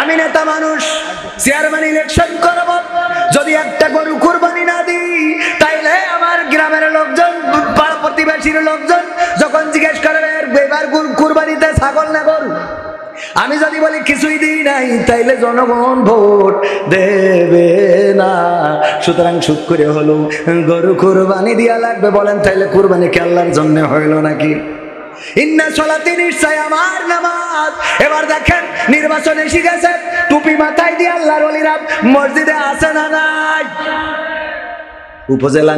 আমি নেতা মানুষ, চেয়ারম্যান ইলেকশন করব, যদি একটা গরু কুরবানি না দিই তাইলে আমার গ্রামের লোকজন, পাড়া প্রতিবেশীর লোকজন যখন জিজ্ঞেস করবে এবার কুরবানিতে ছাগল না গরু, আমি যদি বলি কিছুই দিই নাই তাইলে জনগণ ভোট দেবে না। সুতরাং সুদ করে হলো গরু কুরবানি দিয়া লাগবে। বলেন তাইলে কুরবানি কি আল্লাহর জন্য হইল নাকি? ইন্না সলাতি নিশ্চয় আমার নামাজ। এবার দেখেন নির্বাচন এসে গেছে, টুপি মাথায় দিয়ে আল্লাহর ওলিরা মসজিদে আছে না নাই? উপজেলা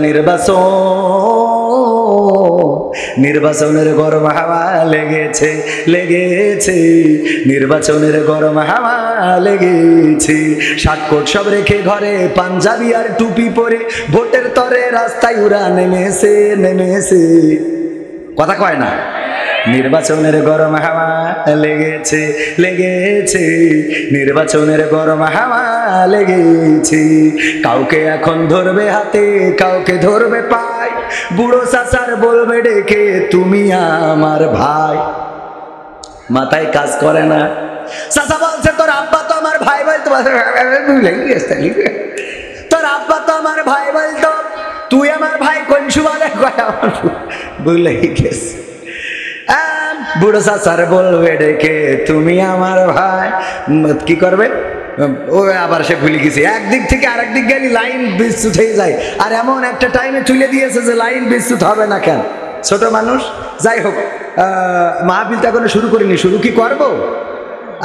নির্বাচনের গরম হাওয়া লেগেছে, নির্বাচনের গরম হাওয়া লেগেছে। শার্টকোট সব রেখে ঘরে পাঞ্জাবি আর টুপি পরে ভোটের তরে রাস্তায় উড়া নেমেছে। কথা কয় না? নির্বাচনের গরম হাওয়া লেগেছে, নির্বাচনের গরম হাওয়া লেগেছে। কাউকে এখন ধরবে হাতে, কাউকে ধরবে পায়, বুড়ো চাচার বলবে ডেকে তুমি আমার ভাই। মাথায় কাজ করে না। চাচা বলছে তোর আব্বা তো আমার ভাই বলতো, তোর আব্বা তো আমার ভাই বলতো, তুই আমার ভাই কোন সুবাদে বুঝলে গেছে। বুড়ো চাচার বলবে ডেকে তুমি আমার ভাই, কি করবে? ও আবার সে ভুলে গেছে। একদিক থেকে আরেক দিক গেলে লাইন বিদ্যুৎ হয়ে যায়, আর এমন একটা টাইমে তুলে দিয়েছে যে লাইন বিদ্যুৎ হবে না। কেন? ছোট মানুষ। যাই হোক, মাহফিলটা এখনো শুরু করিনি, শুরু কি করবো?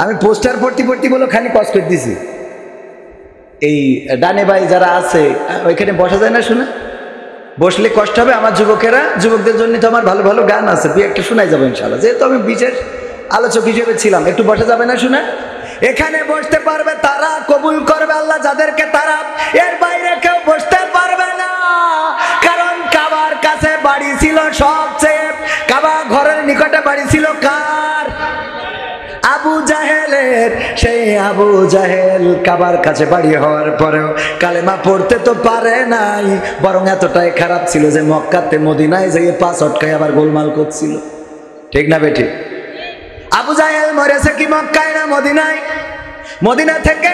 আমি পোস্টার পড়তে বলে খানি কষ্ট করে দিছি। এই ডানে ভাই যারা আছে ওইখানে বসা যায় না, শুনে বসলে কষ্ট হবে। আমার যুবকদের জন্য তো আমার ভালো ভালো গান আছে, দুই একটা শোনাই যাবো ইনশাআল্লাহ। যেহেতু আমি বিশেষ আলোচক হিসেবে ছিলাম, একটু বসা যাবে না? শুনে এখানে বসতে পারবে তারা, কবুল করবে আল্লাহ যাদেরকে, তারা। এর বাইরে কেউ বসতে পারবে না, কারণ কাবার কাছে বাড়ি ছিল সবচেয়ে, কাবা ঘরের নিকটে বাড়ি ছিল কার? আবু জাহেলের। সেই আবু জাহেল কাবার কাছে বাড়ি হওয়ার পরেও কালেমা পড়তে তো পারে নাই, বরং এতটাই খারাপ ছিল যে মক্কাতে মদিনায় যেয়ে পাঁচ অটকায় আবার গোলমাল করছিল। ঠিক না বেঠি? আবু জাহেল মরেছে কি মক্কায় না মদিনায়? মদিনা থেকে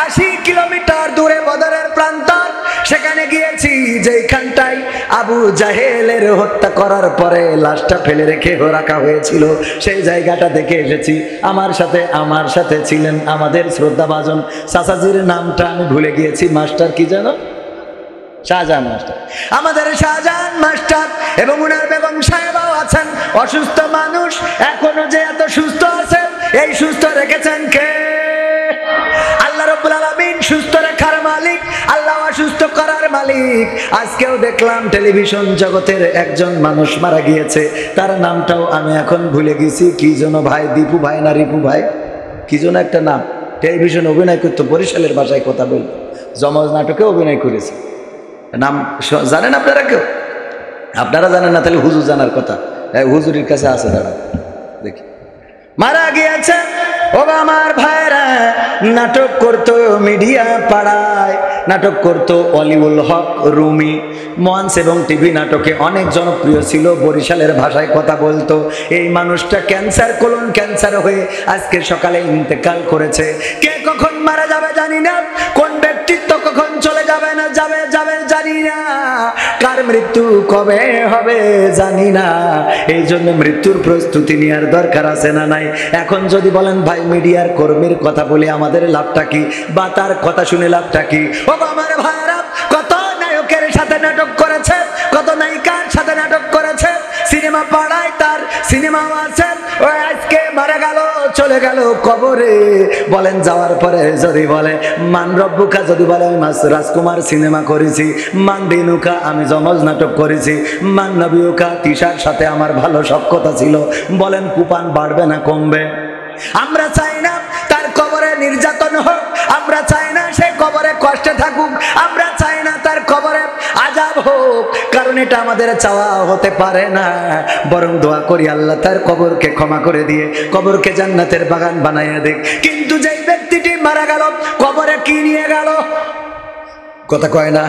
80 কিলোমিটার দূরে বদরের প্রান্তর, সেখানে গিয়েছি যেখানটায় আবু জাহেলের হত্যা করার পরে লাশটা ফেলে রেখে রাখা হয়েছিল, সেই জায়গাটা দেখে এসেছি। আমার সাথে ছিলেন আমাদের শ্রদ্ধাভাজন চাচাজির নামটা আমি ভুলে গিয়েছি, মাস্টার কি জানো? শাহজাহান মাস্টার। আমাদের শাহজাহান মাস্টার এবং উনার বেগম সাহেবাও আছেন, অসুস্থ মানুষ। এখনো যে এত সুস্থ আছে, এই সুস্থ রেখেছেন কে? আল্লাহ রাব্বুল আলামিন। সুস্থ রাখার মালিক আল্লাহ, অসুস্থ করার মালিক। আজকেও দেখলাম টেলিভিশন জগতের একজন মানুষ মারা গিয়েছে, তার নামটাও আমি এখন ভুলে গেছি। কি যেন ভাই, দীপু ভাই না রিপু ভাই, কি যেন একটা নাম। টেলিভিশন অভিনয় করতো, বরিশালের ভাষায় কথা বলতো, জমজ নাটকে অভিনয় করেছে। নাম জানেন আপনারা কেউ? আপনারা জানেন না তাহলে হুজুর জানার কথা। হুজুরের কাছে আছে, দাঁড়া দেখি। মারা গিয়েছে। ও আমার ভাইরা, নাটক করতো মিডিয়া পাড়ায়, নাটক করতো অলিউল হক রুমি। মঞ্চ এবং টিভি নাটকে অনেক জনপ্রিয় ছিল, বরিশালের ভাষায় কথা বলতো। এই মানুষটা কোলন ক্যান্সার হয়ে আজকে সকালে ইন্তেকাল করেছে। কে কখন মারা যাবে জানি না, কোন ব্যক্তিত্ব কখন চলে যাবে জানি না, কার মৃত্যু কবে হবে জানি না। এই জন্য মৃত্যুর প্রস্তুতি নেওয়ার দরকার আছে না নাই? এখন যদি বলেন ভাই মিডিয়ার কর্মীর কথা বলে আমাদের লাভটা কি, বা তার কথা শুনে লাভটা কি? ও আমার ভাইরা, কত নায়কের সাথে নাটক করেছে, কত নায়িকার সাথে নাটক করেছে, সিনেমা পাড়ায় তার সিনেমাও আছে। ও আজকে মারা গেল, চলে গেল কবরে। বলেন যাওয়ার পরে যদি বলে মান রব্বুকা, যদি বলে আমি রাজকুমার সিনেমা করেছি, মান দিনুকা আমি জমজ নাটক করেছি, মান নবিউকা তিশার সাথে আমার ভালো সখ্যতা ছিল, বলেন কুপান বাড়বে না কমবে? আমরা চাই না তার কবরে নির্যাতন হোক, আমরা চাই না সে কবরে কষ্টে থাকুক, আমরা চাই না তার কবরে আযাব হোক, কারণ এটা আমাদের চাওয়া হতে পারে না। বরং দোয়া করি আল্লাহ তার কবরকে ক্ষমা করে দিয়ে কবরকে জান্নাতের বাগান বানাইয়া দেখ। কিন্তু যেই ব্যক্তিটি মারা গেল, কবরে কি নিয়ে গেল? কথা কয় না?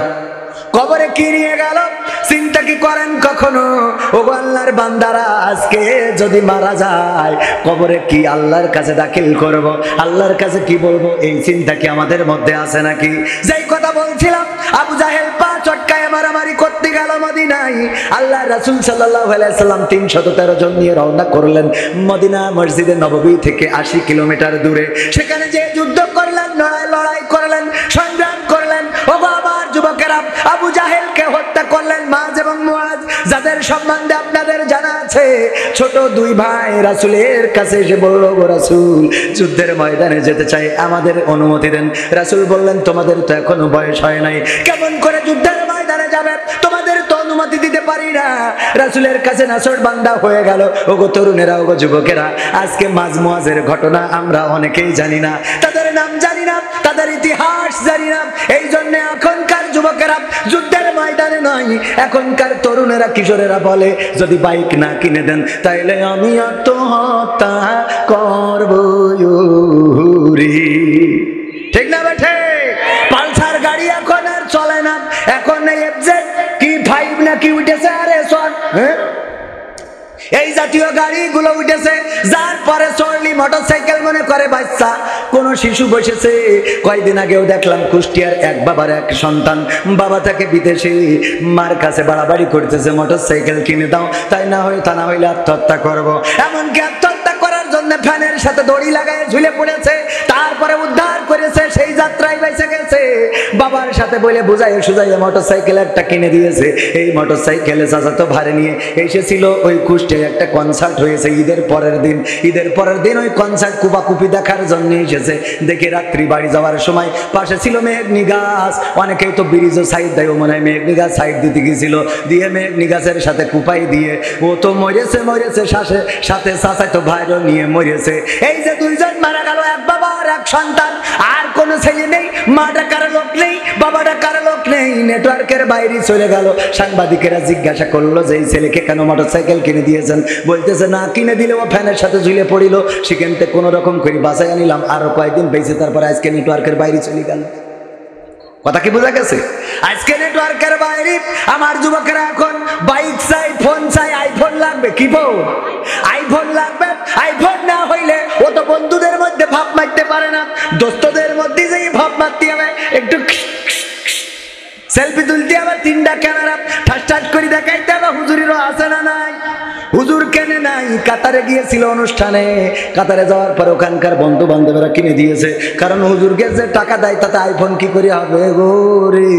কবরে কি নিয়ে গেল চিন্তা কি করেন কখনো? ও আল্লাহর বান্দারা, আজকে যদি মারা যায় কবরে কি আল্লাহর কাছে দাখিল করব, আল্লাহর কাছে কি বলবো, এই চিন্তা কি আমাদের মধ্যে আছে নাকি? যেই কথা বলছিলাম, আবু জাহেল পা চটকায় মারামারি করতে গেল মদিনায়। আল্লাহ রাসূল সাল্লাল্লাহু আলাইহি সাল্লাম 313 জন নিয়ে রওনা করলেন মদিনা মসজিদে নববী থেকে 80 কিলোমিটার দূরে। সেখানে যে যুদ্ধ করলেন, লড়াই করলেন, সংগ্রাম করলেন। ও আমার যুবকেরা, আবু জাহেলকে হত্যা করলেন মাজ এবং মুআজ, যাদের সম্বন্ধে আপনাদের জানা আছে। ছোট দুই ভাই রাসূলের কাছে এসে বলল, গো রাসূল, যুদ্ধের ময়দানে যেতে চাই, আমাদের অনুমতি দেন। রাসূল বললেন, তোমাদের তো এখনো বয়স হয় নাই, কেমন করে যুদ্ধের ময়দানে যাবে? তোমাদের তো অনুমতি দিতে পারি না। রাসূলের কাছে নাছর বান্দা হয়ে গেল। ওগো তরুণেরা, ওগো যুবকেরা, আজকে মাজ মুআজের ঘটনা আমরা অনেকেই জানি না, তাদের নাম জানি না, তাদের ইতিহাস জানি না। এই জন্য এখনকার যুবকেরা যুদ্ধের ময়দানে নয়, এখনকার তরুণেরা কিশোরেরা বলে, যদি বাইক না কিনে দেন তাইলে আমি আত্মহত্যা করব। ঠিক না বেঠে? পালসার গাড়ি এখন আর চলে না, এখন এফজেড কি 5 নাকি উঠেছে, আরে সর, এই জাতীয় গাড়িগুলো উঠেছে। যার পরে চড়লি মোটরসাইকেল মনে করে বাচ্চা, কোন শিশু বসেছে। কয়েকদিন আগেও দেখলাম কুষ্টিয়ার এক বাবার এক সন্তান, বাবা তাকে বিদেশে মার কাছে বাড়াবাড়ি করতেছে, মোটরসাইকেল কিনে দাও, তাই না হয় তা না হইলে আত্মহত্যা করবো। এমনকি আত্মহত্যা করার জন্য ফ্যানের সাথে দড়ি লাগায় ঝুলে পড়েছে, তারপরে উদ্ধার করেছে, সেই যাত্রায় বেঁচে গেছে। বাবার সাথে বলে বুঝাইয়ে সুঝাইয়ে মোটরসাইকেল একটা কিনে দিয়েছে। এই মোটরসাইকেলে চাচাতো ভাড়ে নিয়ে এসেছিল। ওই কুষ্টিয়ায় একটা কনসার্ট হয়েছে ঈদের পরের দিন ওই কনসার্ট কুপাকুপি দেখার জন্য এসেছে। দেখে রাত্রি বাড়ি যাওয়ার সময় পাশে ছিল মেঘনি গাছ, অনেকেই তো ব্রিজও সাইড দেয়, মনে হয় মেঘনি গাছ সাইড দিতে গেছিল, দিয়ে মেঘনি গাছের সাথে কুপাই দিয়ে ও তো মরেছে সাথে চাচাতো ভাইরও নিয়ে মরেছে। এই যে দুইজন মারা গেল, এক বাবা আর এক সন্তান, আর কোনো ছেলে নেই, মা ডাকার লোক নেই, বাবা ডাকার লোক নেই, নেটওয়ার্কের বাইরে চলে গেল। সাংবাদিকেরা জিজ্ঞাসা করলো যে এই ছেলেকে কেন মোটরসাইকেল কিনে দিয়েছেন? বলতেছে না কিনে দিলে ও ফ্যানের সাথে ঝুলে পড়িল, সেখান থেকে কোনো রকম করে বাঁচাই আনিলাম, আরো কয়েকদিন বেঁচে, তারপরে আজকে নেটওয়ার্কের বাইরে চলে গেল। কথা কি বোঝা গেছে? আজকে নেটওয়ার্কের বাইরে আমার যুবকেরা এখন বাইক চাই, ফোন চাই, আইফোন লাগবে। কি ফোন? আইফোন লাগবে। আইফোন না হইলে ও তো বন্ধুদের মধ্যে ভাব মারতে পারে না, দোস্তদের মধ্যে যেই ভাব মারতে হবে, একটু সেলফি তুলতে হবে, 3টা ক্যামেরা ঠাস করে দেখাইতে হবে। হুজুরেরও আছে না নাই? হুজুর কেনে নাই, কাতারে গিয়েছিল অনুষ্ঠানে, কাতারে যাওয়ার পর ওখানকার বন্ধু বান্ধবেরা কিনে দিয়েছে, কারণ হুজুরকে যে টাকা দেয় তাতে আইফোন কি করে হবে গো রে।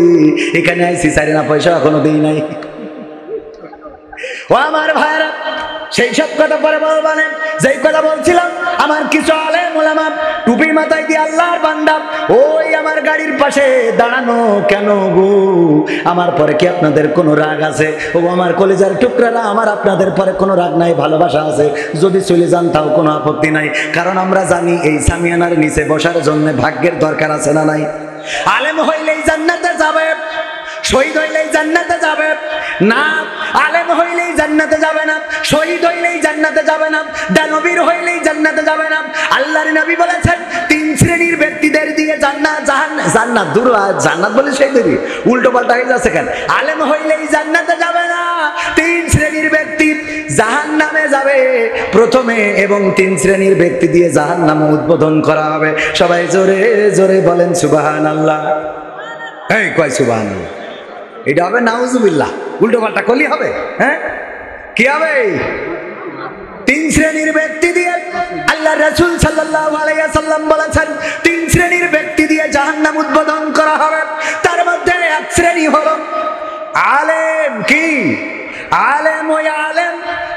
এখানে আইসি 4 আনা পয়সা এখনো দেই নাই। ও আমার ভাইরা, সেই সব কথা পরে বলবানে, যেই কথা বলছিলাম, আমার কিছু আলেম ওলামা টুপি মাথায় দিয়ে আল্লাহর বান্দা ওই আমার গাড়ির পাশে দাঁড়ানো কেন গো? আমার পরে কি আপনাদের কোনো রাগ আছে? ও আমার কলিজার টুকরারা, আমার আপনাদের পরে কোনো রাগ নাই, ভালোবাসা আছে। যদি চলে যান তাও কোনো আপত্তি নাই, কারণ আমরা জানি এই সামিয়ানার নিচে বসার জন্য ভাগ্যের দরকার আছে না নাই? আলেম হইলেই জান্নাতে যাবে, শহীদ হইলেই জান্নাতে যাবে না। আলেম হইলেই জান্নাতে যাবে না, শহীদ হইলেই জান্নাতে যাবে না, দানবীর হইলেই জান্নাতে যাবে না। আল্লাহর নবী বলেছেন 3 শ্রেণীর ব্যক্তিদের দিয়ে জান্নাত দূর, জান্নাত বলে সেই দেরি উল্টো পাল্টা হয়ে যাচ্ছে কেন? আলেম হইলেই জান্নাতে যাবে না, 3 শ্রেণীর ব্যক্তি জাহান্নামে যাবে প্রথমে, এবং 3 শ্রেণীর ব্যক্তি দিয়ে জাহান্নাম উদ্বোধন করা হবে। সবাই জোরে জোরে বলেন সুবহানাল্লাহ। এই কয় সুবহানাল্লাহ? এটা হবে নাউজুবিল্লাহ, উল্টো পাল্টা করলে হবে? হ্যাঁ, কি হবে? 3 শ্রেণীর ব্যক্তি দিয়ে আল্লাহ রাসূল সাল্লাল্লাহু আলাইহি ওয়াসাল্লাম বলেছেন 3 শ্রেণীর ব্যক্তি দিয়ে জাহান্নাম উদ্বোধন করা হবে। তার মধ্যে এক শ্রেণী হলো আলেম। কি আলেম? ওই আলেম,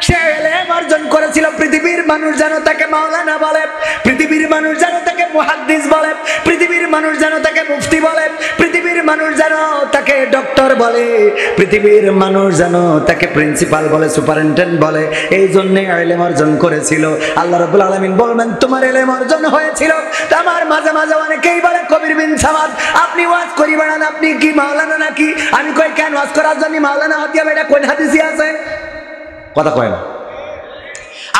সে ইলম অর্জন করেছিল, পৃথিবীর মানুষ যেন তাকে মাওলানা বলে, পৃথিবীর মানুষ যেন তাকে মুহাদ্দিস বলে, পৃথিবীর মানুষ যেন তাকে মুফতি বলে, পৃথিবীর মানুষ যেন তাকে ডক্টর বলে, পৃথিবীর মানুষ যেন তাকে প্রিন্সিপাল বলে, সুপারিনটেন্ডেন্ট বলে। এই জন্য ইলম অর্জন করেছিল। আল্লাহ রাব্বুল আলামিন বলবেন তোমার ইলম অর্জন হয়েছিল। আমার মাঝে মাঝে অনেকেই বলে কবির বিন সামাদ আপনি ওয়াজ করি বেড়ান, আপনি কি মাওলানা নাকি? আমি কই কেন ওয়াজ করার জন্য মাওলানা হতে হবে? এটা কোন হাদিসে আছে? কথা কয় না।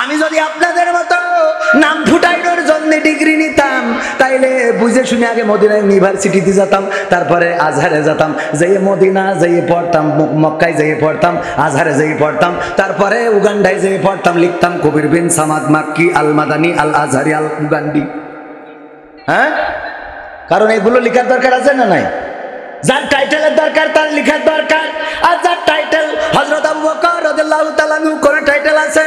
আমি যদি আপনাদের মতো নাম ফুটাইনোর জন্য ডিগ্রি নিতাম তাইলে বুঝে বুঝে শুনে আগে মদিনা ইউনিভার্সিটিতে যেতাম, তারপরে আজহারে যেতাম, যেয়ে মদিনা যেয়ে পড়তাম, মক্কায় যেয়ে পড়তাম, আজহারে যেয়ে পড়তাম, তারপরে উগান্ডায় যেয়ে পড়তাম, লিখতাম কবির বিন সামাদ মাক্কি আল মাদানি আল আজহারি আল উগান্ডি। হ্যাঁ, কারণ এগুলো লেখার দরকার আছে না নাই? যার টাইটেলের দরকার তার লেখার দরকার। আর যার টাইটেল হযরত আবু বকর রাদিয়াল্লাহু তাআলা আনহু কোন টাইটেল আছে,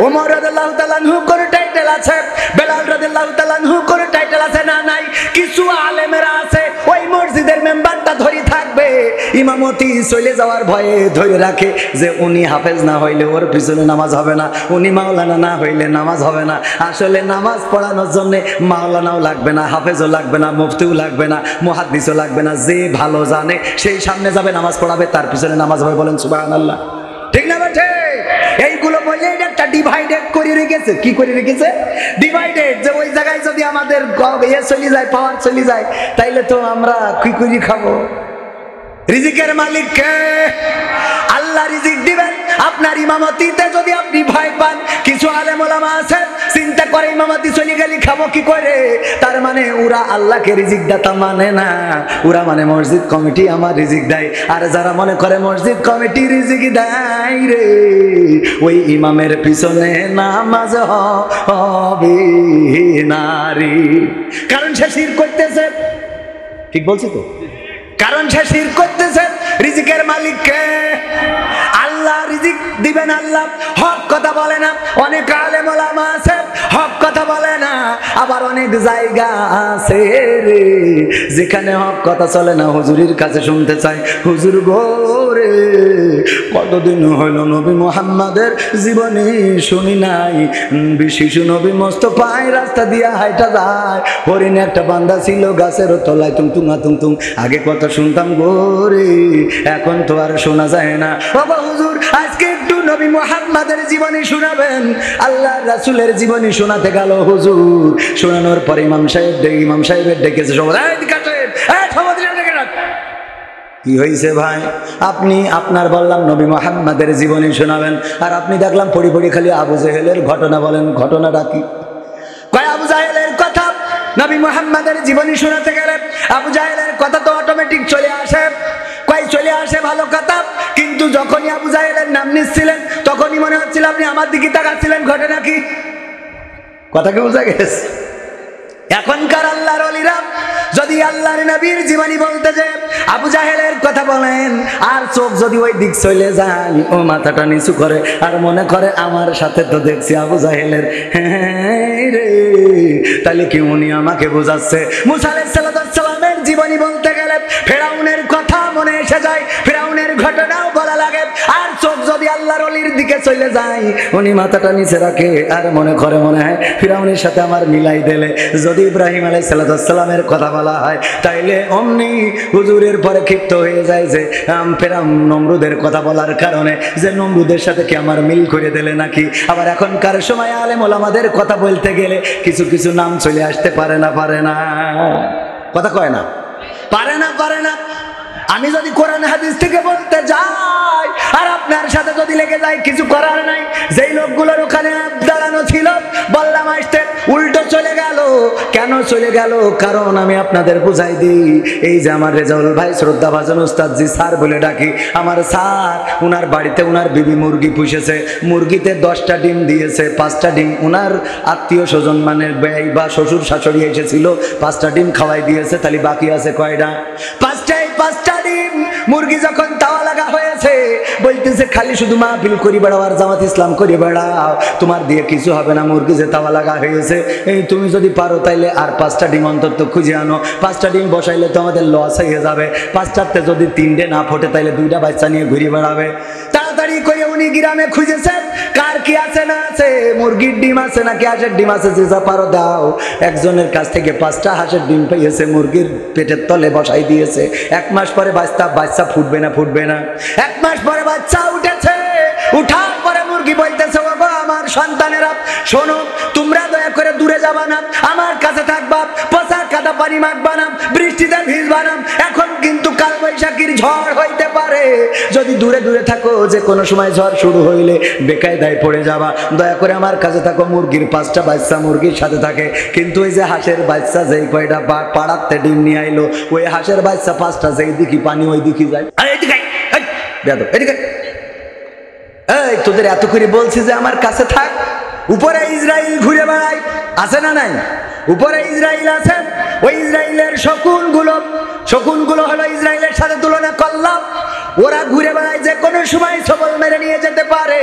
ওমর রাদিয়াল্লাহু তাআলা আনহু কোন টাইটেল আছে, বেলাল রাদিয়াল্লাহু তাআলা আনহু কোন টাইটেল আছে না নাই? কিছু আলেমেরা আছে ওই মসজিদের মেম্বারটা ধরে থাকবে, ইমামতি চলে যাওয়ার ভয়ে ধরে রাখে যে উনি হাফেজ না হইলে ওর পিছনে নামাজ হবে না, উনি মাওলানা না হইলে নামাজ হবে না। আসলে নামাজ পড়ানোর জন্য মাওলানাও লাগবে না, হাফেজও লাগবে না, মুফতিও লাগবে না, মুহাদ্দিসও লাগবে না। যে ভালো জানে সেই সামনে যাবে, নামাজ পড়াবে, তার পিছনে নামাজ হবে। বলেন সুবহানাল্লাহ, ঠিক না বেঠে? এইগুলো বলে একটা ডিভাইডেড করে রেখেছে। কি করে রেখেছে? ডিভাইডেড। যে ওই জায়গায় যদি আমাদের ইয়ে চলে যায়, পাওয়ার চলে যায়, তাইলে তো আমরা কি করে খাবো? রিজিকের মালিক কে? আল্লাহ রিজিক দিবেন। আপনার ইমামতিতে যদি আপনি ভয় পান, কিছু আলেম ওলামা আছে চিন্তা করে ইমামতি চলে গেলে খাবো কি করে, তার মানে ওরা আল্লাহকে রিজিক দাতা মানে না, ওরা মানে মসজিদ কমিটি আমার রিজিক দেয়। আর যারা মনে করে মসজিদ কমিটি রিজিক দেয় রে, ওই ইমামের পিছনে নামাজ হবে নারী, কারণ সে শিরক করতেছে। ঠিক বলছি তো? কারণ সে শিরক করতেছে। রিজিকের মালিক কে? আল্লাহ রিজিক দিবেন। আল্লাহ হক কথা বলে না। অনেক আলেম ওলামা আছে হক কথা বলে না, আবার অনেক জায়গা আছে রে যেখানে হক কথা চলে না, হুজুরের কাছে শুনতে চাই, হুজুর গো রে কতদিন হইল নবী মুহাম্মাদের জীবনে শুনি নাই, শিশু নবী মোস্তফায় রাস্তা দিয়া হাইটা যায়, হরিণ একটা বান্দা ছিল গাছের তলায় তুংতুঙা তুংতুং, আগে কত শুনতাম গো রে, এখন তো আর শোনা যায় না। বাবা হুজুর আজকে একটু নবী মুহাম্মাদের জীবনী শোনাবেন। আল্লাহ রাসূলের জীবনী শোনাতে গেল হুজুর, শোনানোর পরে ইমাম সাহেবের ডেকেছে, কি হয়েছে ভাই? আপনি আপনার বললাম নবী মুহাম্মাদের জীবনী শোনাবেন, আর আপনি দেখলাম পড়ি পড়ি খালি আবু জেহেলের ঘটনা বলেন। ঘটনাটা কি? কয় আবু জাহেলের কথা নবী মুহাম্মাদের জীবনী শোনাতে গেলে আবু জাহেলের কথা তো অটোমেটিক চলে আসে। কয় চলে আসে ভালো কথা, কিন্তু যখনই আবু জাহেলের নাম নিচ্ছিলেন তখনই মনে হচ্ছিল আপনি আমার দিকে তাকাচ্ছিলেন। ঘটনা কি? কথা কি বোঝা গেছে? এখনকার আল্লাহর ওলিরা যদি আল্লাহর নবীর জীবনী বলতে যে আবু জাহেলের কথা বলেন, আর চোখ যদি ওই দিক চলে যায়, ও মাথাটা নিচু করে আর মনে করে আমার সাথে তো দেখছি আবু জাহেলের, হ্যাঁ রে, তাহলে কি উনি আমাকে বোঝাচ্ছে? মুসা আলাইহিস সালামের জীবনী বলতে গেলে ফেরাউনের কথা মনে এসে যায়, ফেরাউনের ঘটনাও বলা লাগে, আর চোখ যদি আল্লাহর ওলির দিকে চলে যায়, উনি মাথাটা নিচে রাখে আর মনে করে মনে হয় ফেরাউনের সাথে আমার মিলাই দিলে। যদি ইব্রাহিম আলাইহিস সালামের কথা বলা হয়, তাইলে অমনি হুজুরের পরে ক্ষিপ্ত হয়ে যায় যে ফেরাউন নমরুদের কথা বলার কারণে, যে নমরুদের সাথে কি আমার মিল করে দিলে নাকি। আবার এখনকার সময় আলেম ওলামাদের কথা বলতে গেলে কিছু কিছু নাম চলে আসতে পারে না কথা কয় না, পারে না। আমি যদি কোরআন হাদিস থেকে বলতে যাই আর আপনার সাথে যদি লেগে যায়, কিছু করার নাই। যেই লোকগুলোর ওখানে দাঁড়ানো ছিল বললাম আসতে, উল্টো চলে গেল। কেন চলে গেল? কারণ আমি আপনাদের বুঝাই দিই, এই যে আমার রেজাউল ভাই শ্রদ্ধা ভাজন উস্তাদজি স্যার বলে ডাকি, আমার স্যার উনার বাড়িতে উনার বিবি মুরগি পুষেছে, মুরগিতে 10টা ডিম দিয়েছে, 5টা ডিম উনার আত্মীয় স্বজন মানে ব্যয় বা শ্বশুর শাশুড়ি এসেছিল, 5টা ডিম খাওয়াই দিয়েছে, তাহলে বাকি আছে কয়টা? 5টা ডিম। মুরগি যখন তাওয়া লাগা হয়েছে বলতেছে খালি শুধু মাহফিল করি বেড়াও আর জামাত ইসলাম করি বেড়াও, তোমার দিয়ে কিছু হবে না, মুরগি যে তাওয়া লাগা হয়েছে, এই তুমি যদি পারো তাইলে আর 5টা ডিম অন্তত খুঁজে আনো, 5টা ডিম বসাইলে তো আমাদের লস হয়ে যাবে, 5টাতে যদি 3টে না ফোটে তাইলে 2টা বাচ্চা নিয়ে ঘুরে বেড়াবে। তাড়াতাড়ি করে উনি গ্রামে খুঁজেছেন কার কি আছে না আছে, মুরগির ডিম আছে নাকি হাঁসের ডিম আছে, যে যা পারো দাও। একজনের কাছ থেকে 5টা হাঁসের ডিম পেয়েছে, মুরগির পেটের তলে বসাই দিয়েছে। 1 মাস পরে বাচ্চা ফুটবে না। 1 মাস পরে বাচ্চা উঠেছে, উঠার পরে মুরগি বলতেছে, বাবা আমার সন্তানেরা শোনো, তোমরা দয়া করে দূরে যাবা না, আমার কাছে থাকবা, পচা কাদা পানি মাখবা না, বৃষ্টিতে ভিজবা না, এখন কিন্তু কাল বৈশাখীর ঝড় হইতে পারে, যদি দূরে দূরে থাকো, যে কোনো সময় ঝড় শুরু হইলে বেকায়দায় পড়ে যাবা। দয়া করে আমার কাছে থাকো। মুরগির 5টা বাচ্চা মুরগির সাথে থাকে, কিন্তু ওই যে হাঁসের বাচ্চা যেই কয়টা পাড়াতে ডিম নিয়ে আইলো, ওই হাঁসের বাচ্চা 5টা যেই দিকে পানি ওই দিকে যায়। এই তোদের এত করে বলছি যে আমার কাছে থাক। উপরে ইসরাইল ঘুরে বেড়ায়, আছে না নাই? উপরে ইসরাইল আছে, ওই ইসরাইলের শকুনগুলো হলো ইসরাইলের সাথে তুলনা করলাম। ওরা ঘুরে বেড়ায়, যে কোনো সময় সবল মেরে নিয়ে যেতে পারে।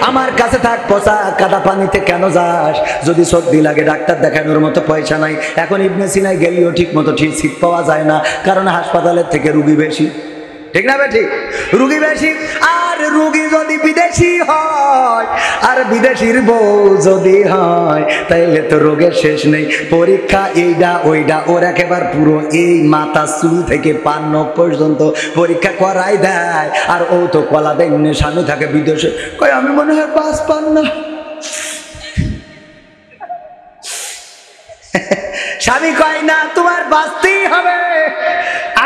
আমার কাছে থাক। পচা কাদা পানিতে কেন যাস? যদি সর্দি লাগে ডাক্তার দেখানোর মতো পয়সা নাই। এখন ইবনে সিনায় গেলেও ঠিক মতো সিট পাওয়া যায় না, কারণ হাসপাতালের থেকে রুগী বেশি। ঠিক না বেঠিক? রুগী বেশি। আর রুগী যদি বিদেশি হয়, আর বিদেশির বউ যদি হয়, তাইলে তো রোগের শেষ নেই। পরীক্ষা এইডা ওইডা, ওর একেবারে পুরো এই মাথা চুল থেকে পান নখ পর্যন্ত পরীক্ষা করাই দেয়। আর ও তো কলা দেয়, স্বামী থাকে বিদেশে, কই আমি মনে হয় পাস পান না। স্বামী কয় না, তোমার বাঁচতেই হবে।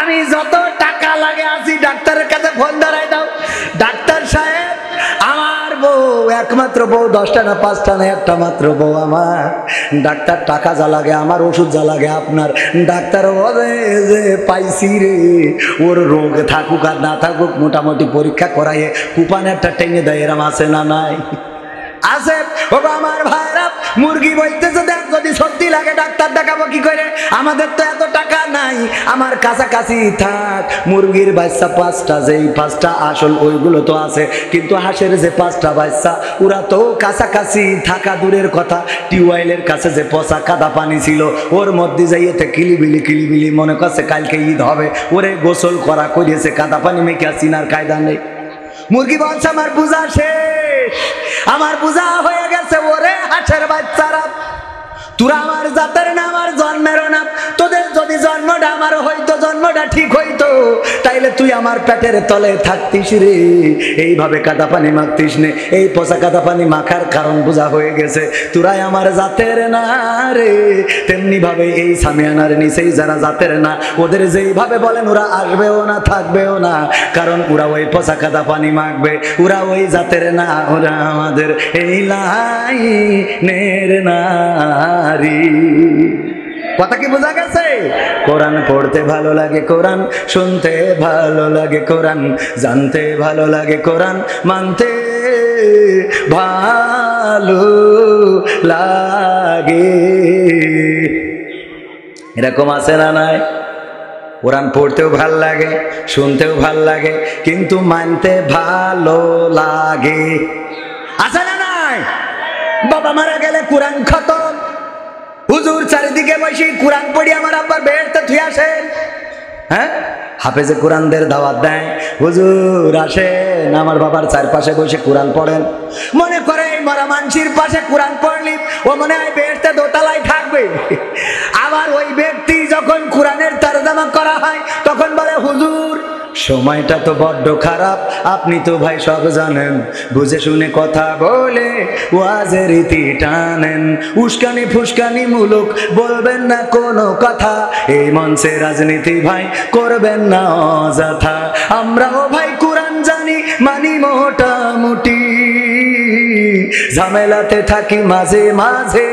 আমি যত টাকা লাগে আসি, ডাক্তারের কাছে ফোন ধরাই দাও। ডাক্তার সাহেব, আমার বউ, একমাত্র বউ, 10টা না 5টা না, একটা মাত্র বউ আমার। ডাক্তার টাকা যা লাগে আমার, ওষুধ যা লাগে আপনার। ডাক্তার বলে যে পাইছি রে, ওর রোগ থাকুক আর না থাকুক, মোটামুটি পরীক্ষা করাইয়ে কুপান একটা টেনে দেয়। এরম আছে না নাই? আছে। বাবা আমার ভাইরা, মুরগি বলতেছে দেখ, যদি সত্যি লাগে ডাক্তার দেখাবো কি করে? আমাদের তো এত টাকা নাই। আমার কাছাকাছি থাক। মুরগির বাচ্চা 5টা, যেই 5টা আসল ওইগুলো তো আছে, কিন্তু হাঁসের যে 5টা বাচ্চা, ওরা তো কাছাকাছি থাকা দূরের কথা। টিউবওয়েলের কাছে যে পচা কাদা পানি ছিল, ওর মধ্যে যাইয়েতে কিলিবিলি মনে করছে কালকে ঈদ হবে, ওরে গোসল করা করিয়েছে, কাদা পানি মেখে চিনার কায়দা নেই। মুরগি বলছে আমার পূজা শেষ, আমার পূজা হয়ে গেছে। ওরে হাঁসের বাচ্চারা, তোরা আমার জাতের না, আমার জন্মেরও না। তোদের যদি জন্মটা আমার হইতো, জন্মটা ঠিক হইতো, তাইলে তুই আমার পেটের তলে থাকতিস রে। এইভাবে কাদা পানি মাখতিস নে। এই পচা কাদা পানি মাখার কারণ বোঝা হয়ে গেছে, তোরাই আমার জাতের না রে। তেমনি ভাবে এই সামিয়ানার নিচেই যারা জাতের না, ওদের যেইভাবে বলেন ওরা আসবেও না, থাকবেও না, কারণ ওরা ওই পচা কাদা পানি মাখবে। ওরা ওই জাতের না, ওরা আমাদের এই লাইনের না। কথা কি বোঝা গেছে? কোরআন পড়তে ভালো লাগে, কোরআন শুনতে ভালো লাগে, কোরআন জানতে ভালো লাগে, কোরআন মানতে ভালো লাগে। এরকম আছে না নাই? কোরআন পড়তেও ভাল লাগে, শুনতেও ভাল লাগে, কিন্তু মানতে ভালো লাগে। আছে না নাই? বাবা মারা গেলে কোরআন খতম, হুজুর চারিদিকে বসে কোরআন পড়ি আমার আব্বার বেড়তে থুই আসেন। হ্যাঁ, হাফেজে কোরআনদের দাওয়াত দেয়, হুজুর আসেন আমার বাবার চারপাশে বসে কোরআন পড়েন। মনে করে মরা মানসির পাশে কোরআন পড়লি ও মনে হয় বেহেশতে দোতলায় থাকবে। আবার ওই ব্যক্তি যখন কোরআনের তরজমা করা হয়, তখন বলে হুজুর সময়টা তো বড্ড খারাপ, আপনি তো ভাই সব জানেন, বুঝে শুনে কথা বলে ওয়াজের রীতি টানেন, উস্কানি ফুসকানি মূলক বলবেন না কোনো কথা, এই মঞ্চে রাজনীতি ভাই করবেন না অযথা। আমরাও ভাই কোরআন জানি, মানি মোটামুটি, ঝামেলাতে থাকি মাঝে মাঝে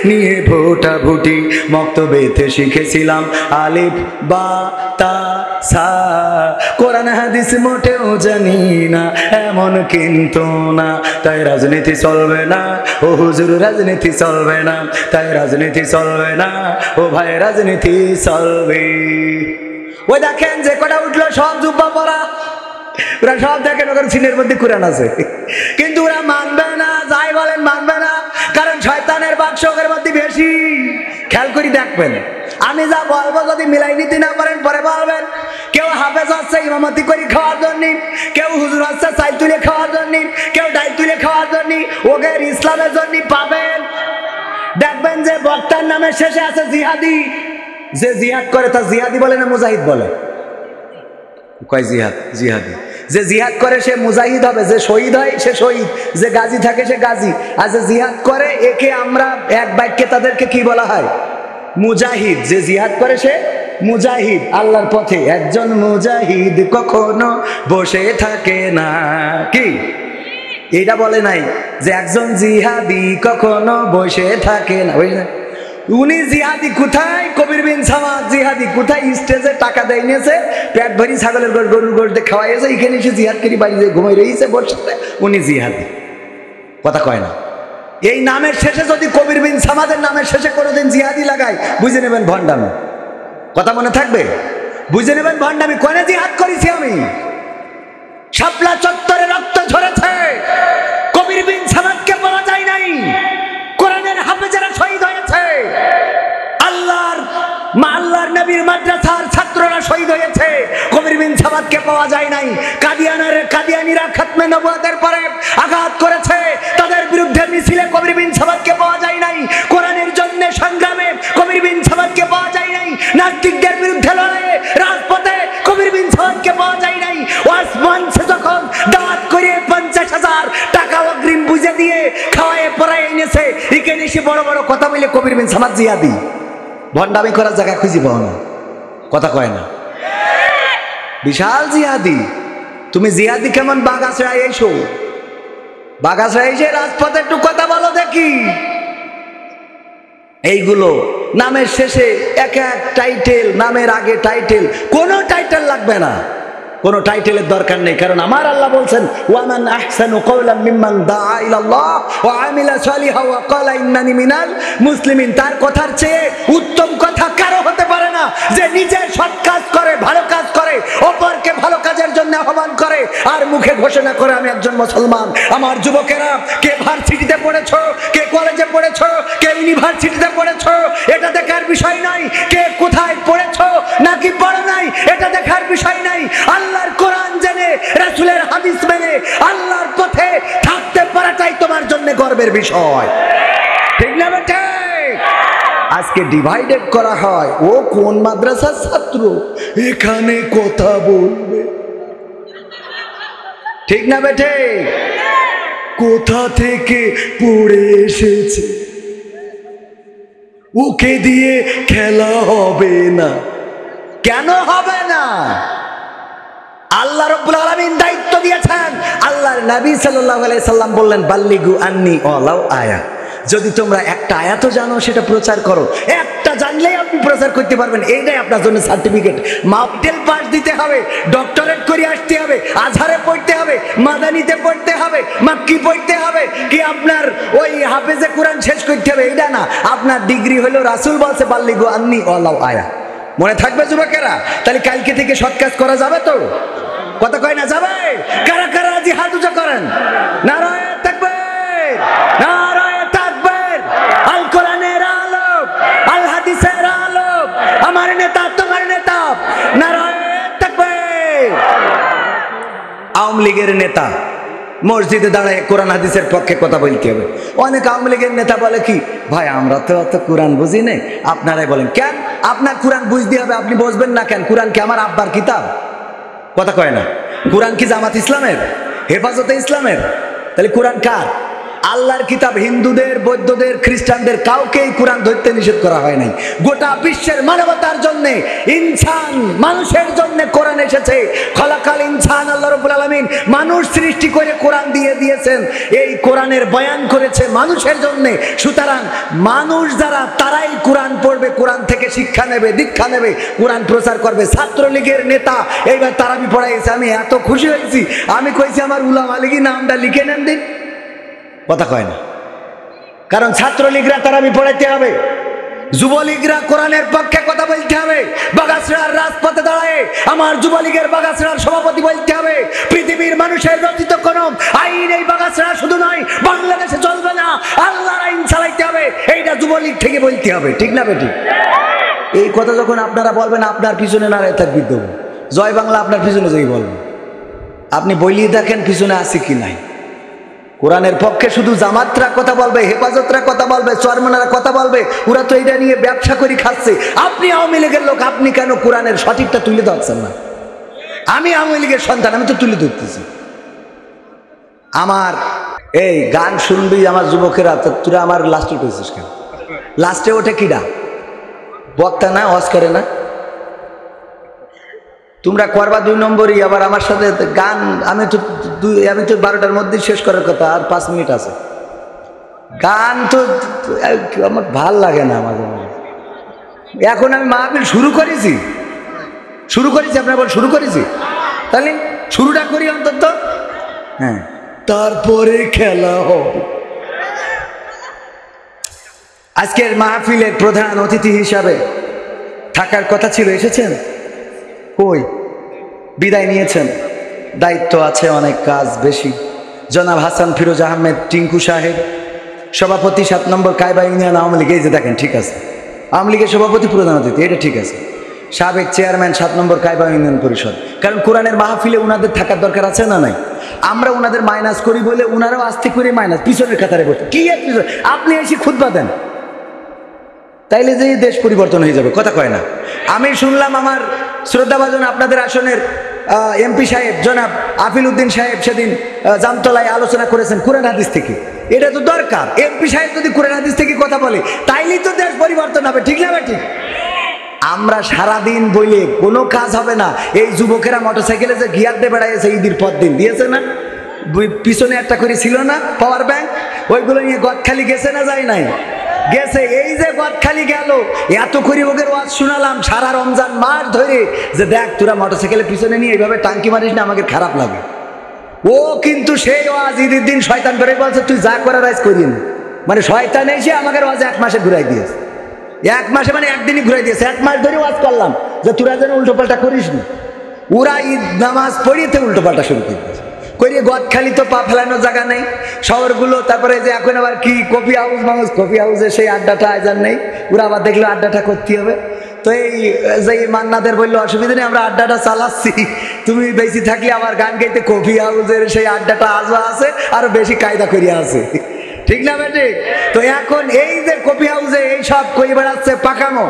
নিয়ে ভোটা ভুটি। মক্তবেতে শিখেছিলাম আলিফ বা তা সা, কোরআন হাদিস মোটেও জানি না, এমন কিন্তু না। তাই রাজনীতি চলবে না ও হুজুর, রাজনীতি চলবে না, তাই রাজনীতি চলবে না ও ভাই, রাজনীতি চলবে। ওই দেখেন যে কটা উঠলো সব জুব্বা পরা, ওরা সব দেখেন ওদের সিনের মধ্যে কোরআন আছে, কিন্তু ওরা মানবে না, যাই বলেন মানবে না, কারণ শয়তানের বাক্স ওদের মধ্যে বেশি। খেয়াল করি দেখবেন, আমি যা বলবো যদি মিলাই নিতে না পারেন পরে বলবেন। কেউ হাফেজ হচ্ছে ইমামতি করে খাওয়ার জন্য, কেউ হুজুর হচ্ছে চাই তুলে খাওয়ার জন্য, কেউ ডাই তুলে খাওয়ার জন্য, ওদের ইসলামের জন্য পাবেন। দেখবেন যে বক্তার নামের শেষে আছে জিহাদি, যে জিহাদ করে তা জিহাদি বলে না মুজাহিদ বলে? কয় জিহাদ, জিহাদি। যে জিহাদ করে সে মুজাহিদ হবে, যে শহীদ হয় সে শহীদ, যে গাজী থাকে সে গাজী। আর যে জিহাদ করে একে আমরা এক বাক্যে তাদেরকে কি বলা হয়? মুজাহিদ। যে জিহাদ করে সে মুজাহিদ আল্লাহর পথে, একজন মুজাহিদ কখনো বসে থাকে না। কি এটা বলে নাই যে একজন জিহাদি কখনো বসে থাকে না? উনি জিহাদি কোথায়? কবির বিন সামাদ জিহাদি কোথায়? স্টেজে টাকা দেয় নিয়েছে, পেট ভরি ছাগলের গোড় গরুর গোড় দিয়ে খাওয়াইছে, এখানে এসে জিহাদ করি বাড়িতে ঘুমাই রয়েছে বসে, উনি জিহাদি। কথা কয় না। এই নামের শেষে যদি কবির বিন সামাদের নামের শেষে কোনোদিন জিহাদি লাগায়, বুঝে নেবেন ভণ্ডামি। কথা মনে থাকবে, বুঝে নেবেন ভণ্ডামি। কোনে জিহাদ করেছি আমি? শাপলা চত্বরে রক্ত ঝরেছে, কবির বিন সামাদকে পাওয়া যায় নাই, কোরআনের হাফেজেরা শহীদ হয়েছে, আল্লাহর নবীর মাদ্রাসার ছাত্ররা শহীদ হয়েছে, কবির বিন সামাদকে পাওয়া যায় নাই। কাদিয়ানীরা খাতমে নবুয়তের পরে আঘাত করেছে, তাদের বিরুদ্ধে মিছিলে কবির বিন সামাদকে পাওয়া যায় নাই। কোরআনের জন্য সংগ্রামে কবির বিন সামাদকে পাওয়া যায় নাই। নাস্তিকদের বিরুদ্ধে লড়াইয়ে রাজপথে কবির বিন সামাদকে পাওয়া যায় নাই। ওয়াসমানসে যখন দাওয়াত করে 50,000 টাকা অগ্রিম বুঝে দিয়ে খাওয়ায় পড়ায় এনেছে, এখানে এসে বড় বড় কথা বলে কবির বিন সামাদ জিহাদি। ভণ্ডামি করার জায়গা খুঁজি পাও না। কথা কয় না। বিশাল জিহাদি। তুমি জিহাদি কেমন? বাগাছড়ায় এসো, বাগাছড়ায় এসে রাজপথে একটু কথা বলো দেখি। এইগুলো নামের শেষে এক এক টাইটেল, নামের আগে টাইটেল, কোনো টাইটেল লাগবে না, কোনো টাইটেলের দরকার নেই। কারণ আমার আল্লাহ বলছেন, ওয়ামান আহসানু কওলাম মিম্মান দাআ ইলাল্লাহ ওয়া আমিলা সালিহান ওয়া ক্বালা ইন্নানি মিনাল মুসলিমিন। তার কথার চেয়ে উত্তম কথা কারো হতে পারে না, যে নিজে সৎ কাজ করে, ভালো কাজ করে, অপরকে ভালো কাজের জন্য আহ্বান করে, আর মুখে ঘোষণা করে আমি একজন মুসলমান। আমার যুবকেরা, কে ভার্সিটিতে পড়েছো, কে কলেজে পড়েছো, কে ইউনিভার্সিটিতে পড়েছো, এটা দেখার বিষয় নাই। কে কোথায় পড়েছো নাকি পড়ো নাই, এটা দেখার বিষয় নাই। আল্লাহর কোরআন জেনে, রাসূলের হাদিস মেনে আল্লাহর পথে থাকতে পারাটাই তোমার জন্য গর্বের বিষয়। ঠিক না বেটা? আজকে ডিভাইডেড করা হয়, ও কোন মাদ্রাসার ছাত্র, এখানে কথা বলবে। ঠিক না বেটে? কোথা থেকে পড়ে এসেছে, ওকে দিয়ে খেলা হবে না। কেন হবে না? আল্লাহ রাব্বুল আলামিন দায়িত্ব দিয়েছেন। আল্লাহর নবী সাল্লাল্লাহু আলাইহি সাল্লাম বললেন, বাল্লিগু আন্নি ওয়ালাউ আয়া। যদি তোমরা একটা আয়াতও জানো সেটা প্রচার করো। একটা জানলেই আপনি প্রচার করতে পারবেন, এইটাই আপনার জন্য সার্টিফিকেট। মাস্টার পাস দিতে হবে, ডক্টরেট করে আসতে হবে, আজহারে পড়তে হবে, মাদানিতে পড়তে হবে, মাক্কি পড়তে হবে, কি আপনার ওই হাফেজে কোরআন শেষ করতে হবে, এইটা না। আপনার ডিগ্রি হলো রাসূল বলছে বাল্লিগু আন্নি ওয়ালাউ আয়া। মনে থাকবে যুবকেরা? তাহলে কালকে থেকে সৎ কাজ করা যাবে তো? কথা কয় না যাবে? কারা কারা রাজি হাত উঁচু করেন? নারায়ে তাকবীর, নারায়ে তাকবীর। আল কোরআনের আলো, আল হাদিসের আলো, আমার নেতা তোমার নেতা, নারায়ে তাকবীর। আওয়ামী লীগের নেতা মসজিদে দাঁড়ায় কোরআন হাদিসের পক্ষে কথা বলতে হবে। অনেক আওয়ামী লীগের নেতা বলে কি, ভাই আমরা তো অত কোরআন বুঝি না, আপনারাই বলেন। কেন আপনার কোরআন বুঝতে হবে? আপনি বুঝবেন না কেন? কোরআন কি আমার আব্বার কিতাব? কথা কয় না। কোরআন কি জামাত ইসলামের, হেফাজতে ইসলামের? তাহলে কোরআন কার? আল্লাহর কিতাব। হিন্দুদের, বৌদ্ধদের, খ্রিস্টানদের কাউকেই কোরআন ধরতে নিষেধ করা হয় নাই। গোটা বিশ্বের মানবতার জন্য, ইনসান মানুষের জন্য কোরআন এসেছে। খলাকাল ইনসান, আল্লাহ রাব্বুল আলামিন মানুষ সৃষ্টি করে কোরআন দিয়ে দিয়েছেন। এই কোরআনের বয়ান করেছে মানুষের জন্য। সুতরাং মানুষ যারা, তারাই কোরআন পড়বে, কোরআন থেকে শিক্ষা নেবে, দীক্ষা নেবে, কোরআন প্রচার করবে। ছাত্রলীগের নেতা এইবার তারাবি পড়াইছে, আমি এত খুশি হয়েছি। আমি কইছি আমার উলামা লীগী নামটা লিখে নেন দিন। কথা কয় না। কারণ ছাত্রলীগরা তারাবি পড়াইতে হবে, যুবলীগরা কোরআনের পক্ষে কথা বলতে হবে। বাগাছড়ার রাজপথে দাঁড়ায় আমার যুবলীগের বাগাছড়ার সভাপতি বলতে হবে, পৃথিবীর মানুষের রচিত কোন আইন এই বাগাছড়া শুধু নয়, বাংলাদেশে চলবে না, আল্লাহর আইন চালাইতে হবে। এইটা যুবলীগ থেকে বলতে হবে। ঠিক না বেটি? এই কথা যখন আপনারা বলবেন, আপনার পিছনে নারায় থাকবি দেবো। জয় বাংলা আপনার পিছনে যাই বলবো। আপনি বলিয়ে দেখেন পিছনে আছে কি নাই। কোরআনের পক্ষে শুধু জামাতরা কথা বলবে, হেফাজতরা কথা বলবে, চরমনারা কথা বলবে, ওরা তো এটা নিয়ে ব্যবসা করে খাচ্ছে। আপনি আওয়ামী লীগের লোক, আপনি কেন কোরআনের সঠিকটা তুলে ধরছেন না? আমি আওয়ামী লীগের সন্তান, আমি তো তুলে ধরতেছি। আমার এই গান শুনবি আমার যুবকেরা, তোরা আমার লাস্টে কইছিস কেন? লাস্টে ওঠে কিডা? বক্তা না, অস্কারে না? তোমরা করবা 2 নম্বরই, আবার আমার সাথে গান। আমি তো 12টার মধ্যে শেষ করার কথা, আর 5 মিনিট আছে। গান তো আমার ভাল লাগে না মাঝে মাঝে। এখন আমি মাহফিল শুরু করেছি, আপনারা বল শুরু করেছি, তাহলে শুরুটা করি অন্তত। হ্যাঁ, তারপরে খেলা হবে। আজকের মাহফিলের প্রধান অতিথি হিসাবে থাকার কথা ছিল, এসেছেন কই? বিদায় নিয়েছেন। দায়িত্ব আছে, অনেক কাজ বেশি। জনাব হাসান ফিরোজ আহমেদ টিঙ্কু সাহেব, সভাপতি 7 নম্বর কায়বা ইউনিয়ন আওয়ামী লীগ। এই যে দেখেন, ঠিক আছে, আওয়ামী লীগের সভাপতি প্রধান অতিথি, এটা ঠিক আছে। সাবেক চেয়ারম্যান 7 নম্বর কায়বা ইউনিয়ন পরিষদ। কারণ কোরআনের মাহফিলে উনাদের থাকার দরকার আছে না নাই? আমরা উনাদের মাইনাস করি বলে উনারাও আস্তে করে মাইনাস, পিছনের কাতারে বসে। কি এক পিছন, আপনি এসে খুতবা দেন, তাইলে যে দেশ পরিবর্তন হয়ে যাবে, কথা কয় না। আমি শুনলাম আমার শ্রদ্ধাভাজন আপনাদের আসনের এমপি সাহেব জনাব আফিল উদ্দিন সাহেব সেদিন জামতলায় আলোচনা করেছেন কোরআন হাদিস থেকে। এটা তো দরকার, এমপি সাহেব যদি কোরআন হাদিস থেকে কথা বলে তাইলেই তো দেশ পরিবর্তন হবে, ঠিক না ঠিক? আমরা সারাদিন বইলে কোনো কাজ হবে না। এই যুবকেরা মোটরসাইকেলে যে গিয়ার দিয়ে বেড়াইছে ঈদের পর দিন, দিয়েছে না? পিছনে একটা করে ছিল না পাওয়ার ব্যাংক, ওইগুলো নিয়ে গদখালি গেছে না যায় নাই? গেছে। এই যে গদখালি গেল, এত করে ওদের ওয়াজ শুনালাম সারা রমজান মাস ধরে, যে দেখ তোরা মোটরসাইকেলের পিছনে নিয়ে এইভাবে টাঙ্কি মারিস না, আমাকে খারাপ লাগে। ও কিন্তু সেই ওয়াজ ঈদের দিন শয়তান করে বলছে তুই যা করার আজ করিস না। মানে শয়তান এসে আমাকে ওয়াজ 1 মাসে ঘুরাই দিয়েছে। 1 মাসে মানে একদিনই ঘুরাই দিয়েছে। 1 মাস ধরে ওয়াজ করলাম যে তোরা যেন উল্টো পাল্টা করিস না। ওরা ঈদ নামাজ পড়িতে উল্টো পাল্টা শুরু করে দিয়েছে। করিয়ে গদখালি তো পা ফেলানোর জায়গা নেই শহরগুলো। তারপরে যে এখন আবার কি কফি হাউস মানুষ, কফি হাউসে সেই আড্ডাটা আয়োজন নেই। ওরা আবার দেখলো আড্ডাটা করতে হবে, তো এই যে মান্নাদের বললো অসুবিধা নেই, আমরা আড্ডাটা চালাচ্ছি, তুমি বেশি থাকলে আবার গান গাইতে কফি হাউসের সেই আড্ডাটা আজও আছে, আরো বেশি কায়দা করিয়া আছে, ঠিক না বেটে? তো এখন এই যে কফি হাউসে এই সব কই বেড়াচ্ছে পাকামো,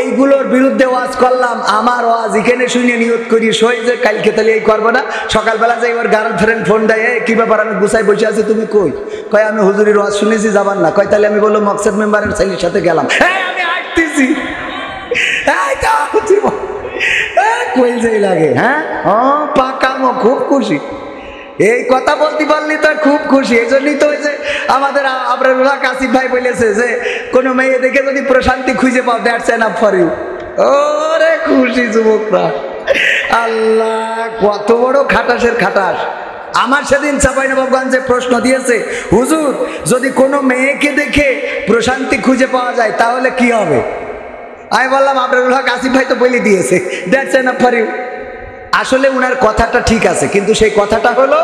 এইগুলোর বিরুদ্ধে ওয়াজ করলাম। আমার ওয়াজ এখানে শুনে নিয়ত করি সই যে কালকে তাহলে এই করবো না। সকালবেলা যে এবার গার্লফ্রেন্ড ফোন দেয়, কি ব্যাপার, আমি গুছাই বসে আছি, তুমি কই? কয় আমি হুজুরির ওয়াজ শুনেছি, যাবার না। কয় তাহলে আমি বললো মকসেদ মেম্বারের ছেলের সাথে গেলাম। হ্যাঁ আমি আসতেছি, কই যাই লাগে। হ্যাঁ পাকামো, খুব খুশি। এই কথা বলতে পারলি তো খুব খুশি। এই জন্যই তো যে আমাদের আবরারুল্লাহ কাসিফ ভাই বলেছে যে কোনো মেয়ে দেখে যদি প্রশান্তি খুঁজে পাও, দ্যাটস এনাফ ফর ইউ। ওরে খুশি যুবকরা, আল্লাহ কত বড় খাটাসের খাটাস। আমার সেদিন চাঁপাইনবাবগঞ্জে প্রশ্ন দিয়েছে, হুজুর যদি কোনো মেয়েকে দেখে প্রশান্তি খুঁজে পাওয়া যায় তাহলে কি হবে? আমি বললাম আবরারুল্লাহ কাসিফ ভাই তো বলে দিয়েছে, দ্যাটস এনাফ ফর ইউ। আসলে উনার কথাটা ঠিক আছে, কিন্তু সেই কথাটা হলো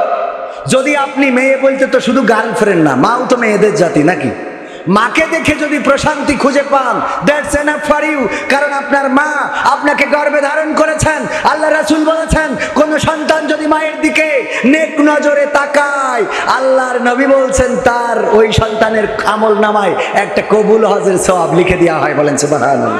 যদি আপনি মেয়ে বলতে তো শুধু গার্লফ্রেন্ড না, মাও তো মেয়েদের জাতি নাকি? মাকে দেখে যদি প্রশান্তি খুঁজে পান, দ্যাটস এনাফ ফর ইউ। কারণ আপনার মা আপনাকে গর্ভে ধারণ করেছেন। আল্লাহ রাসূল বলেছেন কোন সন্তান যদি মায়ের দিকে নেক নজরে তাকায়, আল্লাহর নবী বলছেন তার ওই সন্তানের আমল নামায় একটা কবুল হজের সওয়াব লিখে দেওয়া হয়। বলেন সুবহানাল্লাহ।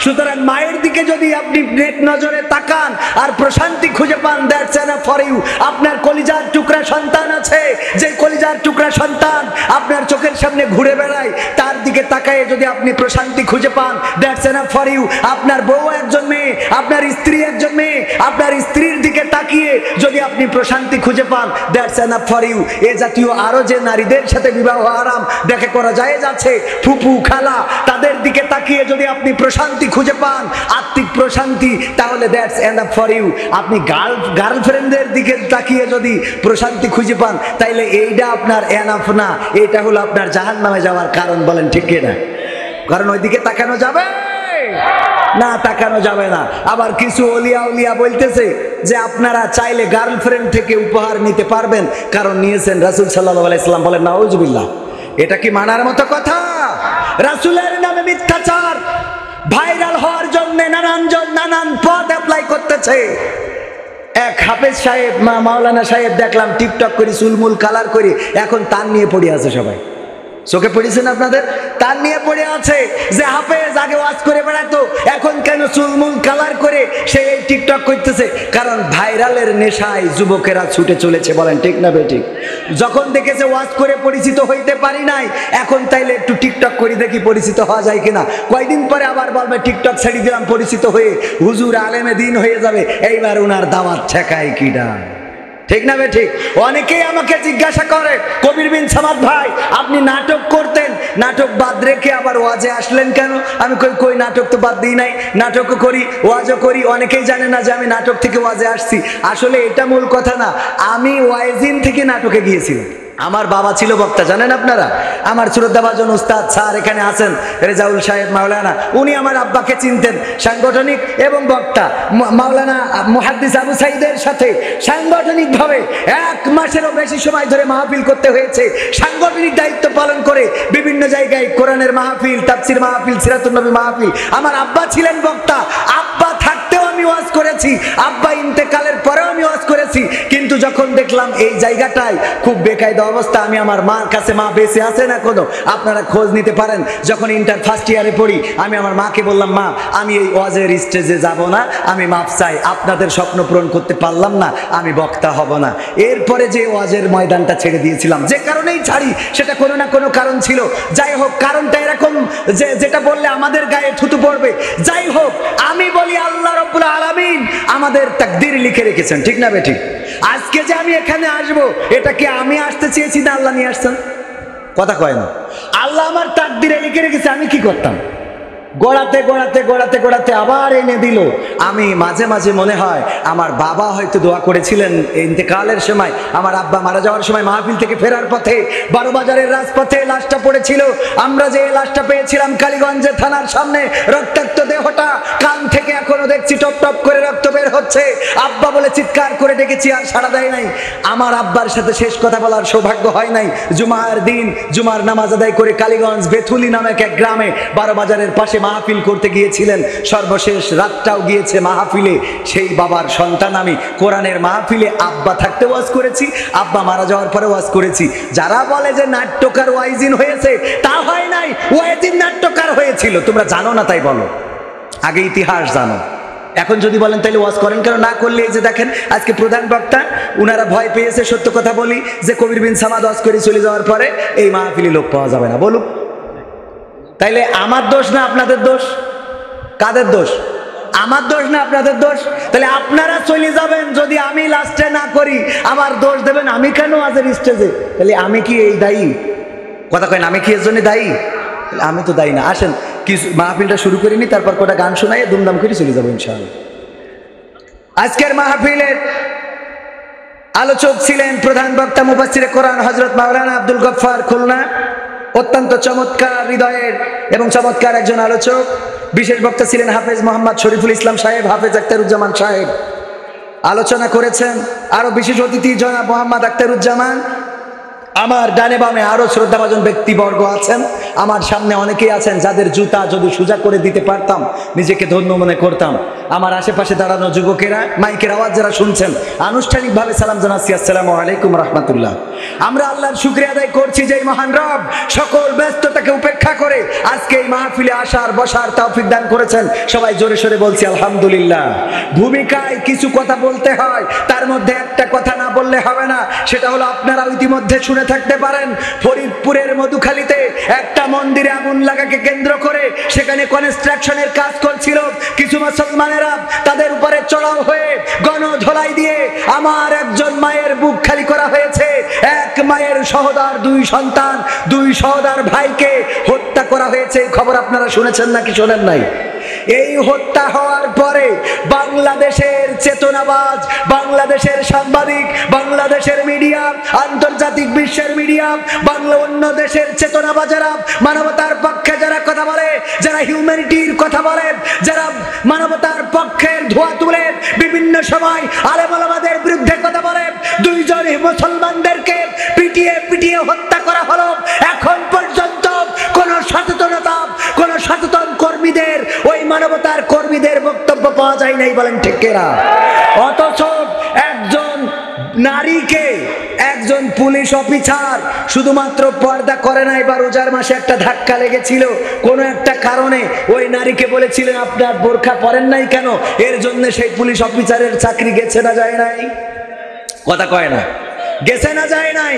সুতরাং মায়ের দিকে যদি আপনি নেক নজরে তাকান আর প্রশান্তি খুঁজে পান, দ্যাটস এনাফ ফর ইউ। আপনার কলিজার টুকরা সন্তান আছে, যে কলিজার টুকরা সন্তান আপনার চোখের সামনে ঘুরে বেড়ায়, তার দিকে তাকায় যদি আপনি প্রশান্তি খুঁজে পান, দ্যাটস এনাফ ফর ইউ। আপনার বউ একজন মেয়ে, আপনার স্ত্রী একজন মেয়ে, আপনার স্ত্রীর দিকে তাকিয়ে যদি আপনি প্রশান্তি খুঁজে পান, দ্যাটস এনাফ ফর ইউ। এ জাতীয় আরো যে নারীদের সাথে বিবাহ হারাম দেখে করা যায় যাচ্ছে, ফুপু খালা, তাদের দিকে তাকিয়ে যদি আপনি প্রশান্তি খুঁজে পান, আত্মিক প্রশান্তি, তাহলে দ্যাটস এনাফ ফর ইউ। আপনি গার্লফ্রেন্ডের দিকে তাকিয়ে যদি প্রশান্তি খুঁজে পান, তাইলে এইটা আপনার এনাফ না, এটা হলো আপনার জাহান্নামে যাওয়ার কারণ। বলেন ঠিক কিনা? কারণ ওইদিকে তাকানো যাবে না, তাকানো যাবে না। আবার কিছু ওলিয়া উলিয়া বলতেছে যে আপনারা চাইলে গার্লফ্রেন্ড থেকে উপহার নিতে পারবেন, কারণ নিয়েছেন রাসূল সাল্লাল্লাহু আলাইহি সাল্লাম। বলেন নাউজুবিল্লাহ। এটা কি মানার মতো কথা? রাসূলের নামে মিথ্যাচার ভাইরাল হওয়ার জন্য নানান পথ অ্যাপ্লাই করতেছে। এক হাফেজ সাহেব, মাওলানা সাহেব দেখলাম টিকটক করে চুলমুল কালার করে এখন তার নিয়ে পড়ে আছে সবাই। চোখে পড়েছে না আপনাদের? তার নিয়ে পড়ে আছে যে হাফেজ আগে ওয়াজ করে বেড়াতো, এখন কেন চুলমুল কালার করে সে এই টিকটক করতেছে। কারণ ভাইরালের নেশায় যুবকেরা ছুটে চলেছে, বলেন ঠিক না বেঠিক? যখন দেখেছে ওয়াজ করে পরিচিত হইতে পারি নাই, এখন তাইলে একটু টিকটক করে দেখি পরিচিত হওয়া যায় কিনা। কয়দিন পরে আবার বলবে টিকটক ছেড়ে দিলাম, পরিচিত হয়ে হুজুর আলেমে দিন হয়ে যাবে, এইবার উনার দাওয়াত ঠেকায় কিনা, ঠিক না বে ঠিক? অনেকেই আমাকে জিজ্ঞাসা করে, কবির বিন সামাদ ভাই আপনি নাটক করতেন, নাটক বাদ রেখে আবার ওয়াজে আসলেন কেন? আমি কই নাটক তো বাদ দিই নাই, নাটকও করি ওয়াজও করি। অনেকেই জানে না যে আমি নাটক থেকে ওয়াজে আসছি। আসলে এটা মূল কথা না, আমি ওয়াইজিন থেকে নাটকে গিয়েছিলাম। আমার বাবা ছিল বক্তা, জানেন আপনারা? আমার শ্রদ্ধাভাজন উস্তাদ স্যার এখানে আছেন, রেজাউল সাহেব মাওলানা, উনি আমার আব্বাকে চিনতেন। সাংগঠনিক এবং বক্তা মাওলানা মুহাদ্দিস আবু সাইদের সাথে সাংগঠনিকভাবে 1 মাসেরও বেশি সময় ধরে মাহফিল করতে হয়েছে। সাংগঠনিক দায়িত্ব পালন করে বিভিন্ন জায়গায় কোরআনের মাহফিল, তাফসির মাহফিল, সিরাতুন নবী মাহফিল। আমার আব্বা ছিলেন বক্তা, আব্বা থাকতেও আমি ওয়াজ করেছি, আব্বা ইন্তেকালের পরেও আমি ওয়াজ করেছি। কিন্তু যখন দেখলাম এই জায়গাটায় খুব বেকায়দা অবস্থা, আমি আমার মার কাছে, মা বেঁচে আছে না কোনো, আপনারা খোঁজ নিতে পারেন। যখন ইন্টার ফার্স্ট ইয়ারে পড়ি, আমি আমার মাকে বললাম, মা আমি এই ওয়াজের স্টেজে যাব না, আমি মাপ চাই, আপনাদের স্বপ্ন পূরণ করতে পারলাম না, আমি বক্তা হব না। এরপরে যে ওয়াজের ময়দানটা ছেড়ে দিয়েছিলাম, যে কারণেই ছাড়ি সেটা কোনো না কোনো কারণ ছিল। যাই হোক, কারণটা এরকম যে যেটা বললে আমাদের গায়ে থুতু পড়বে। যাই হোক, আমি বলি আল্লাহ রাব্বুল আলামিন আমাদের তাকদীর লিখে রেখেছেন, ঠিক না বেঠিক? আজকে যে আমি এখানে আসবো, এটা কি আমি আসতে চেয়েছি না আল্লাহ নিয়ে আসছেন? কথা কয় না। আল্লাহ আমার তাকদীরে লিখে রেখেছে, আমি কি করতাম? গড়াতে গড়াতে গড়াতে গড়াতে আবার এনে দিল। আমি মাঝে মাঝে মনে হয় আমার বাবা হয়তো দোয়া করেছিলেন ইন্তেকালের সময়, আমার আব্বা মারা যাওয়ার সময় মাহফিল থেকে ফেরার পথে 12 বাজারের রাজপথে লাশটা পড়েছিল। আমরা যে লাশটা পেয়েছিলাম কালীগঞ্জের থানার সামনে, রক্তাক্ত দেহটা, কান থেকে এখনো দেখছি টপ টপ করে রক্ত বের হচ্ছে। আব্বা বলে চিৎকার করে ডেকেছি, আর সাড়া দেয় নাই। আমার আব্বার সাথে শেষ কথা বলার সৌভাগ্য হয় নাই। জুমার দিন জুমার নামাজ আদায় করে কালীগঞ্জ বেথুলি নামক এক গ্রামে 12 বাজারের পাশে মাহফিল করতে গিয়েছিলেন। সর্বশেষ রাতটাও গিয়েছে মাহফিলে। সেই বাবার সন্তান আমি, কোরআনের মাহফিলে আব্বা থাকতে ওয়াজ করেছি, আব্বা মারা যাওয়ার পরে ওয়াজ করেছি। যারা বলে যে নাট্যকার ওয়াইজিন হয়েছে, তা হয় নাই, ওয়াইজিন নাট্যকার হয়েছিল। তোমরা জানো না তাই বলো, আগে ইতিহাস জানো। এখন যদি বলেন তাহলে ওয়াজ করেন কেন? না করলে এই যে দেখেন আজকে প্রধান বক্তা, উনারা ভয় পেয়েছে, সত্য কথা বলি, যে কবির বিন সামাদ ওয়াজ করে চলে যাওয়ার পরে এই মাহফিলে লোক পাওয়া যাবে না। বলুক, তাইলে আমার দোষ না আপনাদের দোষ? কাদের দোষ? আমার দোষ না আপনাদের দোষ? তাহলে আপনারা চলে যাবেন যদি আমি লাস্টে না করি, আবার দোষ দেবেন আমি কেন আজের স্টেজে? তাহলে আমি কি এই দায়ী? কথা কয় না, আমি কি এর জন্য দায়ী? আমি তো দায়ী না। আসেন কিছু মাহফিলটা শুরু করিনি, তারপর কটা গান শোনাই দুমদাম করে চলে যাবো ইনশাআল্লাহ। আজকের মাহফিলের আলোচক ছিলেন প্রধান বক্তা মুফাসসিরে কোরআন হযরত মাওলানা আব্দুল গফফার খুলনা। অত্যন্ত চমৎকার হৃদয়ের এবং চমৎকার একজন আলোচক। বিশেষ বক্তা ছিলেন হাফেজ মোহাম্মদ শরীফুল ইসলাম সাহেব, হাফেজ আখতারুজ্জামান সাহেব। আলোচনা করেছেন আরো বিশেষ অতিথি জনাব মোহাম্মদ আখতারুজ্জামান। আমার ডানে বামে আরো শ্রদ্ধাভাজন ব্যক্তিবর্গ আছেন, আমার সামনে অনেকেই আছেন যাদের জুতা যদি সোজা করে দিতে পারতাম নিজেকে ধন্য মনে করতাম। আমার আশেপাশে দাঁড়ানো যুবকেরা, মাইকের আওয়াজ যারা শুনছেন, আনুষ্ঠানিকভাবে সালাম জানাচ্ছি, আসসালামু আলাইকুম রাহমাতুল্লাহ। আমরা আল্লাহর শুকরিয়া আদায় করছি যে মহান রব সকল ব্যস্ততাকে উপেক্ষা করে আজকে এই মাহফিলে আসার বসার তৌফিক দান করেছেন। সবাই জোরে সোরে বলছি আলহামদুলিল্লাহ। ভূমিকায় কিছু কথা বলতে হয়, তার মধ্যে একটা কথা না বললে হবে না, সেটা হলো আপনারা ইতিমধ্যে শুনে থাকতে পারেন ফরিদপুরের মধুখালীতে একটা মন্দিরে আগুন লাগাকে কেন্দ্র করে সেখানে কনস্ট্রাকশনের কাজ করছিল। কিছু মুসলমানেরা তাদের উপরে চড়াও হয়ে গণধোলাই দিয়ে আমার একজন মায়ের বুক খালি করা হয়েছে। এক মায়ের সহোদর, 2 সন্তান, 2 সহোদর ভাইকে হত্যা করা হয়েছে। এই খবর আপনারা শুনেছেন নাকি শোনেন নাই? এই হত্যা হওয়ার পরে বাংলাদেশের চেতনাবাজ, বাংলাদেশের সাংবাদিক, বাংলাদেশের মিডিয়া, আন্তর্জাতিক বিশ্বের মিডিয়া, বাংলা অন্য দেশের চেতনাবাজেরা, মানবতার পক্ষে যারা কথা বলে, যারা হিউম্যানিটির কথা বলে, যারা মানবতার পক্ষের ধোয়া তুলে বিভিন্ন সময় আলেম ওলামাদের বিরুদ্ধে কথা বলে, 2 জন মুসলমানদেরকে পিটিয়ে পিটিয়ে হত্যা করা হলো। এখন পর্যন্ত কোন সচেতনতা, কোন সচেতন কর্মীদের, ওই মানবতার কর্মীদের বক্তব্য পাওয়া যায় নাই, বলেন ঠিক কিনা? অথচ একজন নারীকে, একজন পুলিশ অফিসার শুধুমাত্র পর্দা করে নাই বা রোজার মাসে একটা ধাক্কা লেগেছিল কোনো একটা কারণে, ওই নারীকে বলেছিলেন আপনার বোরখা পরেন নাই কেন, এর জন্য সেই পুলিশ অফিসারের চাকরি গেছে না যায় নাই? কথা কয় না, গেছে না যায় নাই?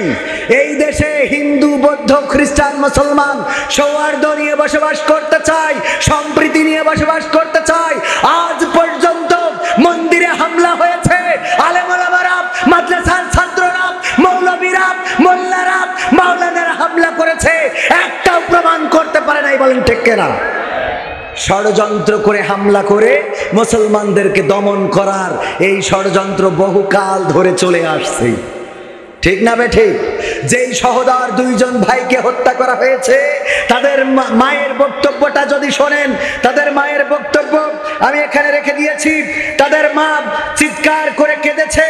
এই দেশে হিন্দু, বৌদ্ধ, খ্রিস্টান, মুসলমান সৌহার্দ্য নিয়ে বসবাস করতে চায়, সম্প্রীতি নিয়ে বসবাস করতে চায়। আজ পর্যন্ত মন্দিরে হামলা হয়েছে, আলেম ওলামারা, মাদ্রাসার ছাত্ররা, মৌলবীরা, মোল্লারা, মাওলানারা হামলা করেছে, একটাও প্রমাণ করতে পারে নাই। বলেন ঠিক কিনা? ষড়যন্ত্র করে হামলা করে মুসলমানদেরকে দমন করার এই ষড়যন্ত্র বহুকাল ধরে চলে আসছে, ঠিক না বেঠিক? যেই সহোদর দুইজন ভাইকে হত্যা করা হয়েছে, তাদের মায়ের বক্তব্যটা যদি শোনেন, তাদের মায়ের বক্তব্য আমি এখানে রেখে দিয়েছি। তাদের মা চিৎকার করে কেঁদেছে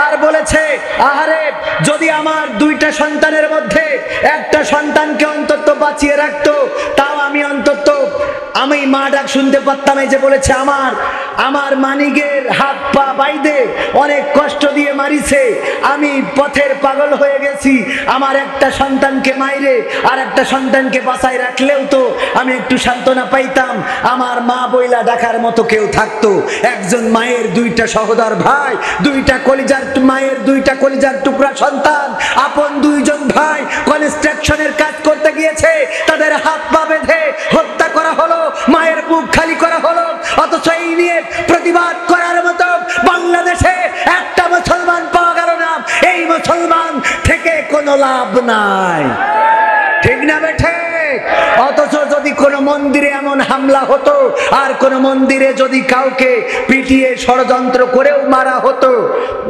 আর বলেছে, আহারে, যদি আমার দুইটা সন্তানের মধ্যে একটা সন্তানকে অন্তত বাঁচিয়ে রাখতো, তাও আমি অন্তত আমি মা ডাক শুনতে পারতাম। এই যে বলেছে, আমার মানিকের হাত পা বাইদে অনেক কষ্ট দিয়ে মারিছে, আমি পথের পাগল হয়ে গেছি, আমার একটা সন্তানকে মাইরে আর একটা সন্তানকে বাঁচায় রাখলেও তো আমি একটু সান্ত্বনা পাইতাম, আমার মা বইলা ডাকার মতো কেউ থাকতো। একজন মায়ের দুইটা সহোদর ভাই, দুইটা কলিজার মায়ের দুইটা কলিজার টুকরা সন্তান, আপন দুইজন ভাই কনস্ট্রাকশনের কাজ করতে গিয়েছে, তাদের হাত পা বেঁধে হত্যা করা হলো, মায়ের বুক খালি করা হলো। অথচ এই নিয়ে প্রতিবাদ করার মতো বাংলাদেশে একটা মুসলমান পাওয়া গেল না। এই মুসলমান থেকে কোনো লাভ নাই, ঠিক না বেঠে? অথচ যদি কোনো মন্দিরে এমন হামলা হতো, আর কোনো মন্দিরে যদি কাউকে পিটিয়ে ষড়যন্ত্র করেও মারা হতো,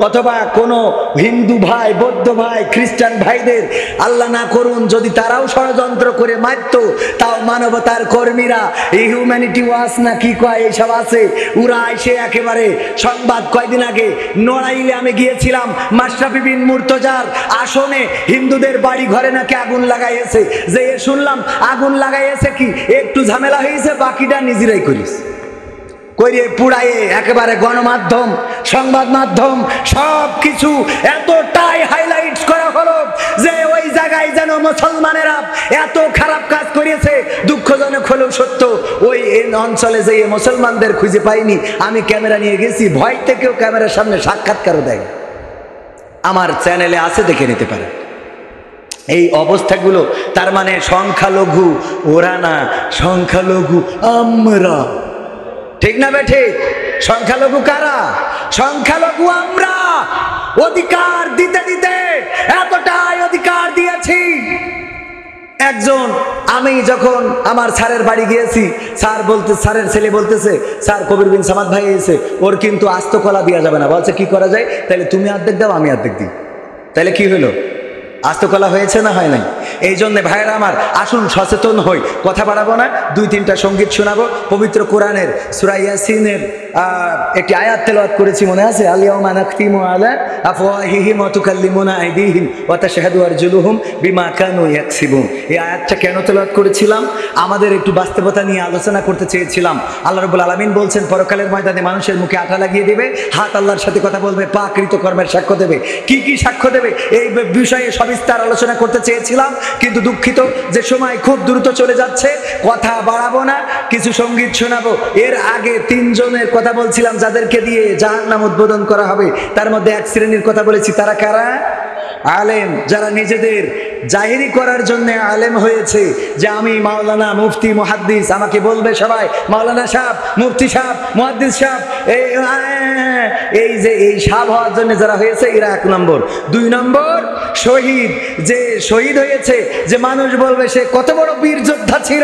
অথবা কোনো হিন্দু ভাই, বৌদ্ধ ভাই, খ্রিস্টান ভাইদের আল্লাহ না করুন যদি তারাও ষড়যন্ত্র করে মারতো, তাও মানবতার কর্মীরা, এই হিউম্যানিটি ওয়াচ না কি কয় এইসব আছে, ওরা এসে একেবারে সংবাদ, কয়দিন আগে নড়াইলে আমি গিয়েছিলাম, মাশরাফি বিন মুর্তজার আসনে হিন্দুদের বাড়ি ঘরে নাকি আগুন লাগাইছে, যে শুনলাম আগুন লাগাইছে কি একটু ঝামেলা হয়েছে, বাকিটা নিজেরাই করিস করিয়ে পুড়াইয়ে একেবারে গণমাধ্যম, সংবাদ মাধ্যম সব কিছু এতটাই হাইলাইট করা হলো যে ওই জায়গায় যেন মুসলমানেরা এত খারাপ কাজ করেছে। দুঃখজনক হলেও সত্য, ওই অঞ্চলে যে মুসলমানদের খুঁজে পাইনি। আমি ক্যামেরা নিয়ে গেছি, ভয় থেকেও ক্যামেরার সামনে সাক্ষাৎকারও দেয়, আমার চ্যানেলে আছে, দেখে নিতে পারে। এই অবস্থাগুলো, তার মানে সংখ্যালঘু ওরা না, সংখ্যালঘু আমরা, ঠিক না বেঠে? সংখ্যালঘু কারা? সংখ্যালঘু আমরা। অধিকার দিতে দিতে এতটাই অধিকার দিয়েছি। একজন, আমি যখন আমার স্যারের বাড়ি গিয়েছি, স্যারের ছেলে বলতেছে, স্যার কবির বিন সামাদ ভাই এসে, ওর কিন্তু আস্ত কলা দেওয়া যাবে না। বলছে কি করা যায়? তাহলে তুমি অর্ধেক দাও, আমি অর্ধেক দিই। তাহলে কি হলো? আস্তকলা হয়েছে না হয় নাই? এই জন্যে ভাইয়েরা আমার, আসুন সচেতন হই। কথা বাড়াবো না, 2-3টা সঙ্গীত শোনাবো। পবিত্র কোরআনের সূরা ইয়াসিনের একটি আয়াত তেলাওয়াত করেছি, মনে আছে? আল-ইয়াওমা নাখতিমু আলা আফওয়াহিহিম ওয়া তুকাল্লিমুনা আইদিহিম ওয়া তাশহাদু আরজুলুহুম বিমা কানু ইয়াকসিবুন। এই আয়াতটা কেন তেলাওয়াত করেছিলাম? আমাদের একটু বাস্তবতা নিয়ে আলোচনা করতে চেয়েছিলাম। আল্লাহ রাব্বুল আলামিন বলছেন, পরকালের ময়দানে মানুষের মুখে আঠা লাগিয়ে দেবে, হাত আল্লাহর সাথে কথা বলবে, পা কৃতকর্মের সাক্ষ্য দেবে। কি কি সাক্ষ্য দেবে এই বিষয়ে সবিস্তার আলোচনা করতে চেয়েছিলাম, কিন্তু দুঃখিত যে সময় খুব দ্রুত চলে যাচ্ছে, কথা বাড়াবো না, কিছু সঙ্গীত শোনাবো। এর আগে 3 জনের কথা বলছিলাম যাদেরকে দিয়ে জাহান্নাম উদ্বোধন করা হবে। তার মধ্যে এক শ্রেণীর কথা বলেছি, তারা কারা? আলেম, যারা নিজেদের জাহিরি করার জন্য আলেম হয়েছে, যে আমি মাওলানা, মুফতি, মুহাদ্দিস। আমাকে বলবে সবাই মাওলানা সাহেব, মুফতি সাহেব, মুহাদ্দিস সাহেব, এই যে এই সাহেব হওয়ার জন্য যারা হয়েছে, এরা 1 নম্বর। 2 নম্বর শহীদ, যে শহীদ হয়েছে, যে মানুষ বলবে সে কত বড় বীর যোদ্ধা ছিল,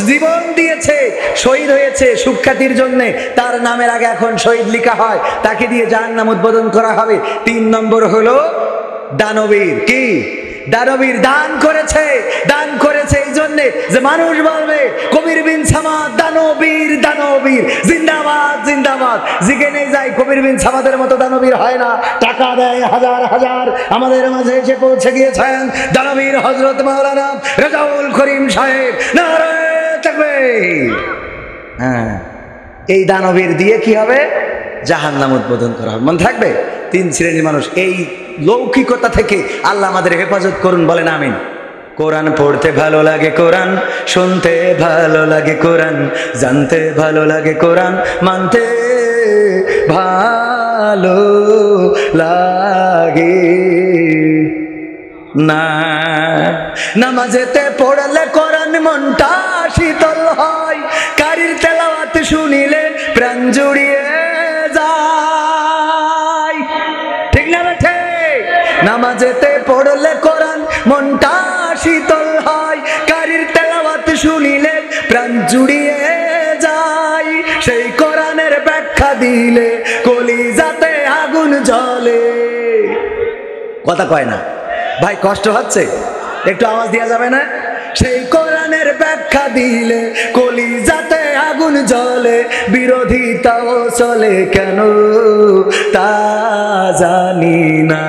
জীবন দিয়েছে, শহীদ হয়েছে সুখ্যাতির জন্য, তার নামের আগে এখন শহীদ লেখা হয়, তাকে দিয়ে জাহান্নাম উদ্বোধন করা হবে। 3 নম্বর হলো দানবীর। কি? দানবীর। দান করেছে এই জন্যে যে মানুষ বলবে কবির বিন সামাদ দানবীর, দানবীর, জিন্দাবাদ, জিন্দাবাদ। যেখানে যাই কবির বিন সামাদের মতো দানবীর হয় না। টাকা দেয় হাজার হাজার, আমাদের মাঝে এসে পৌঁছে গিয়েছেন দানবীর হযরত মাওলানা রেজাউল করিম সাহেব। নারায়ে তাকবীর। হ্যাঁ, এই দানবীর দিয়ে কি হবে? জাহান্নাম উদ্বোধন করা হবে। মনে থাকবে? 3 শ্রেণীর মানুষ। এই লৌকিকতা থেকে আল্লাহ আমাদের হেফাজত করুন, বলেন আমিন। কোরআন পড়তে ভালো লাগে, কোরআন শুনতে ভালো লাগে, কোরআন জানতে ভালো লাগে, কোরআন মানতে ভালো লাগে না। নামাজেতে পড়লে কোরআন মনটা শীতল হয়, কারির তেলাওয়াত শুনিলে প্রাণ জুড়িয়ে যায়। ঠিক না বেঠে? নামাজেতে পড়লে কোরআন মনটা শীতল হয়, কারির তেলাওয়াত শুনিলে প্রাণ জুড়িয়ে যায়। সেই কোরআনের ব্যাখ্যা দিলে কলিজাতে আগুন জ্বলে। কথা কয় না ভাই? কষ্ট হচ্ছে? একটু আওয়াজ দেওয়া যাবে না? সেই কোরআনের ব্যাখ্যা দিলে কলিজাতে আগুন জ্বলে, বিরোধিতাও চলে কেন তা জানি না।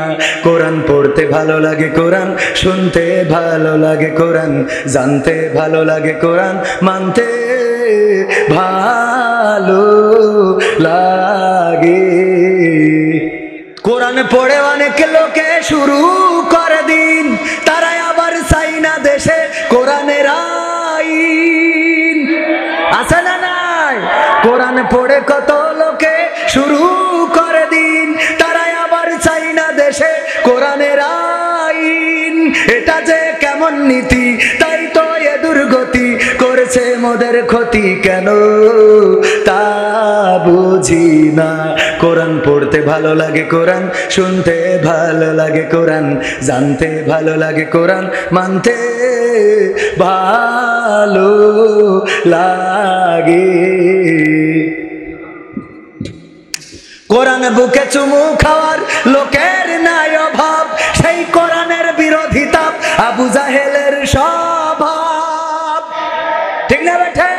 কোরআন পড়তে ভালো লাগে, কোরআন শুনতে ভালো লাগে, কোরআন জানতে ভালো লাগে, কোরআন মানতে ভালো লাগে। কোরআন পড়ে অনেক লোকে শুরু করে দিন, তারাই আবার চাই না দেশে কোরআনের আইন। আছে না নাই? কোরআন পড়ে কত লোকে শুরু করে দিন, তারাই আবার চাই না দেশে কোরআনের আইন। এটা যে কেমন নীতি, তাই তো এ দুর্গতি করেছে মোদের ক্ষতি কেন তা বুঝি না। কোরআন পড়তে ভালো লাগে, কোরআন শুনতে ভালো লাগে, কোরআন জানতে ভালো লাগে, কোরআন মানতে ভালো লাগে। কোরআন বুকে চুমু খাওয়ার লোকের নাই অভাব, সেই কোরআনের বিরোধিতা আবু জাহেলের স্বভাব। ঠিক না বেঠে?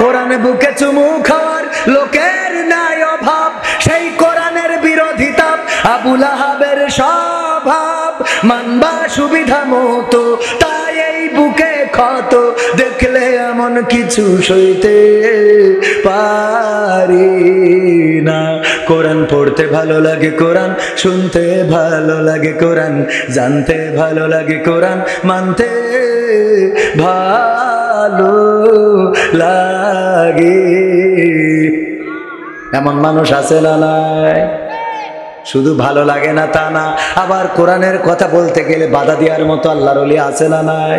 কোরআন বুকে চুমু খাওয়ার লোকের নাই অভাব, সেই কোরআনের বিরোধিতা আবু লাহাবের স্বভাব। মানবা সুবিধা মতো, তাই এই বুকে ক্ষত, দেখলে এমন কিছু সইতে পারি না। কোরআন পড়তে ভালো লাগে, কোরআন শুনতে ভালো লাগে, কোরআন জানতে ভালো লাগে, কোরআন মানতে ভালো লাগে। এমন মানুষ আছে না নাই? শুধু ভালো লাগে না তা না, আবার কোরআনের কথা বলতে গেলে বাধা দেওয়ার মতো আল্লাহর ওলি আছে না নাই?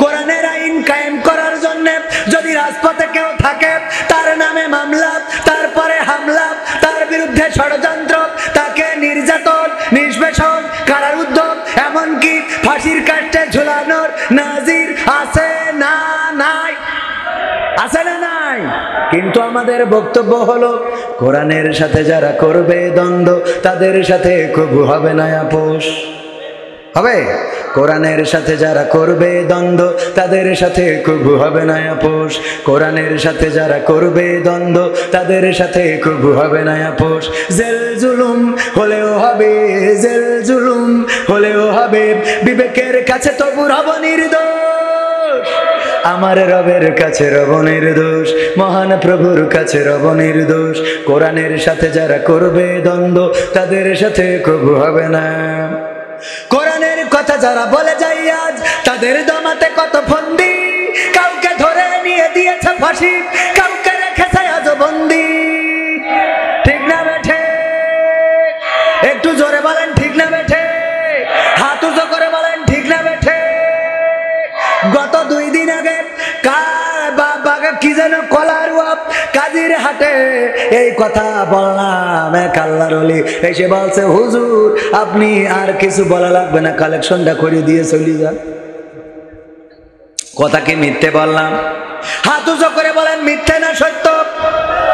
কোরআনের আইন কায়েম করার জন্য যদি রাজপথে কেউ থাকে, তার নামে মামলা, তারপরে হামলা, তার বিরুদ্ধে ষড়যন্ত্র, তাকে নির্যাতন, নিষ্পেষণ, কারারুদ্ধ, এমনকি ফাঁসির কাষ্টে ঝুলানোর নাজির আছে না নাই? আছে না নাই? কিন্তু আমাদের বক্তব্য হলো, কোরআনের সাথে যারা করবে দ্বন্দ্ব, তাদের সাথে কবু হবে না আপোষ। হবে? কোরআনের সাথে যারা করবে দ্বন্দ্ব, তাদের সাথে কবু হবে না আপোষ। কোরআনের সাথে যারা করবে দ্বন্দ্ব, তাদের সাথে কবু হবে না আপোষ। জেল জুলুম হলেও হবে, জেল জুলুম হলেও হবে, বিবেকের কাছে তবু রব নির্দোষ। আমার রবের কাছে রব নির্দোষ, মহান প্রভুর কাছে রব নির্দোষ। কোরআনের সাথে যারা করবে দ্বন্দ্ব, তাদের সাথে কবু হবে না। কোরআনের কথা যারা বলে যায় আজ, তাদের দমাতে কত ফন্দি, কাউকে ধরে নিয়ে দিয়েছে ফাঁসি, কাউকে রেখেছে আজ বন্দি। ঠিক না বেঠে? একটু জোরে বলেন ঠিক না বেঠে? হাত উঁচু করে বলেন ঠিক না বেঠে? গত 2 দিন আগে কি যেন কলারুয়াপ কাজির হাটে এই কথা বললাম, এক আল্লাহর ওলি এসে বলছে, হুজুর আপনি আর কিছু বলা লাগবে না, কালেকশনটা করে দিয়ে চলে যান। কথা কি মিথ্যে বললাম? হাত উঁচু করে বলেন মিথ্যে না সত্য?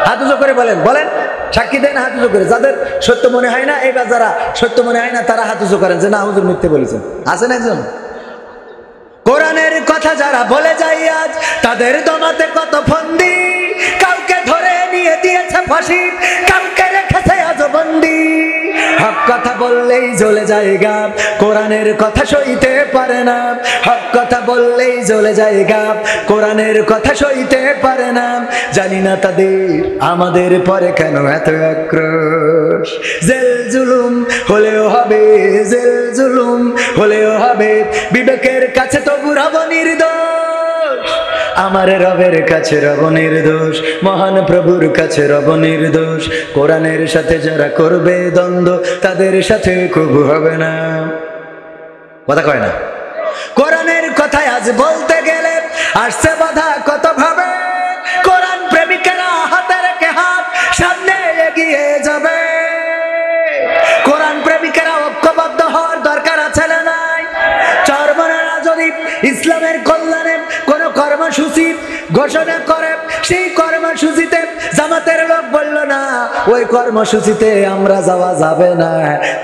হাত উঁচু করে বলেন, বলেন, সাক্ষী দেন হাত উঁচু করে। যাদের সত্য মনে হয় না, এবার যারা সত্য মনে হয় না তারা হাত উঁচু করেন যে না হুজুর মিথ্যে বলেছেন। আছেন একজন? কোরআনের কথা যারা বলে যায় আজ, তাদের দমাতে কত ফন্দি, কাউকে ধরে নিয়ে দিয়েছে ফাঁসি, কাউকে রেখেছে আজ বন্দি। হক কথা বললেই জ্বলে যায় গাব, কোরআনের কথা সইতে পারে না। হক কথা বললেই জ্বলে যায় গাব, কোরআনের কথা সইতে পারে না। জানি না তাদের আমাদের পরে কেন এত আক্রোশ। দোষ। জেল জুলুম হলেও হবে, জেল জুলুম হলেও হবে, বিবেকের কাছে তবু রব নির্দোষ। আমার রবের কাছে রব নির্দোষ, মহান প্রভুর কাছে রব নির্দোষ। কোরআনের সাথে যারা করবে দ্বন্দ্ব, তাদের সাথে কবু হবে না। কথা কয় না? কোরআনের কথায় আজ বলতে গেলে আসছে বাধা কত ভাবে। কোরআন প্রেমিকেরা হাতে রেখে হাত সামনে এগিয়ে যাবে। কোরআন প্রেমিকেরা ঐক্যবদ্ধ হওয়ার দরকার আছে না নাই? চরমনারা যদি ইসলামের কল্যাণে কোন কর্মসূচি ঘোষণা করে, সেই কর্মসূচিতে জামাতের লোক বলল না ওই কর্মসূচিতে আমরা যাওয়া যাবে না,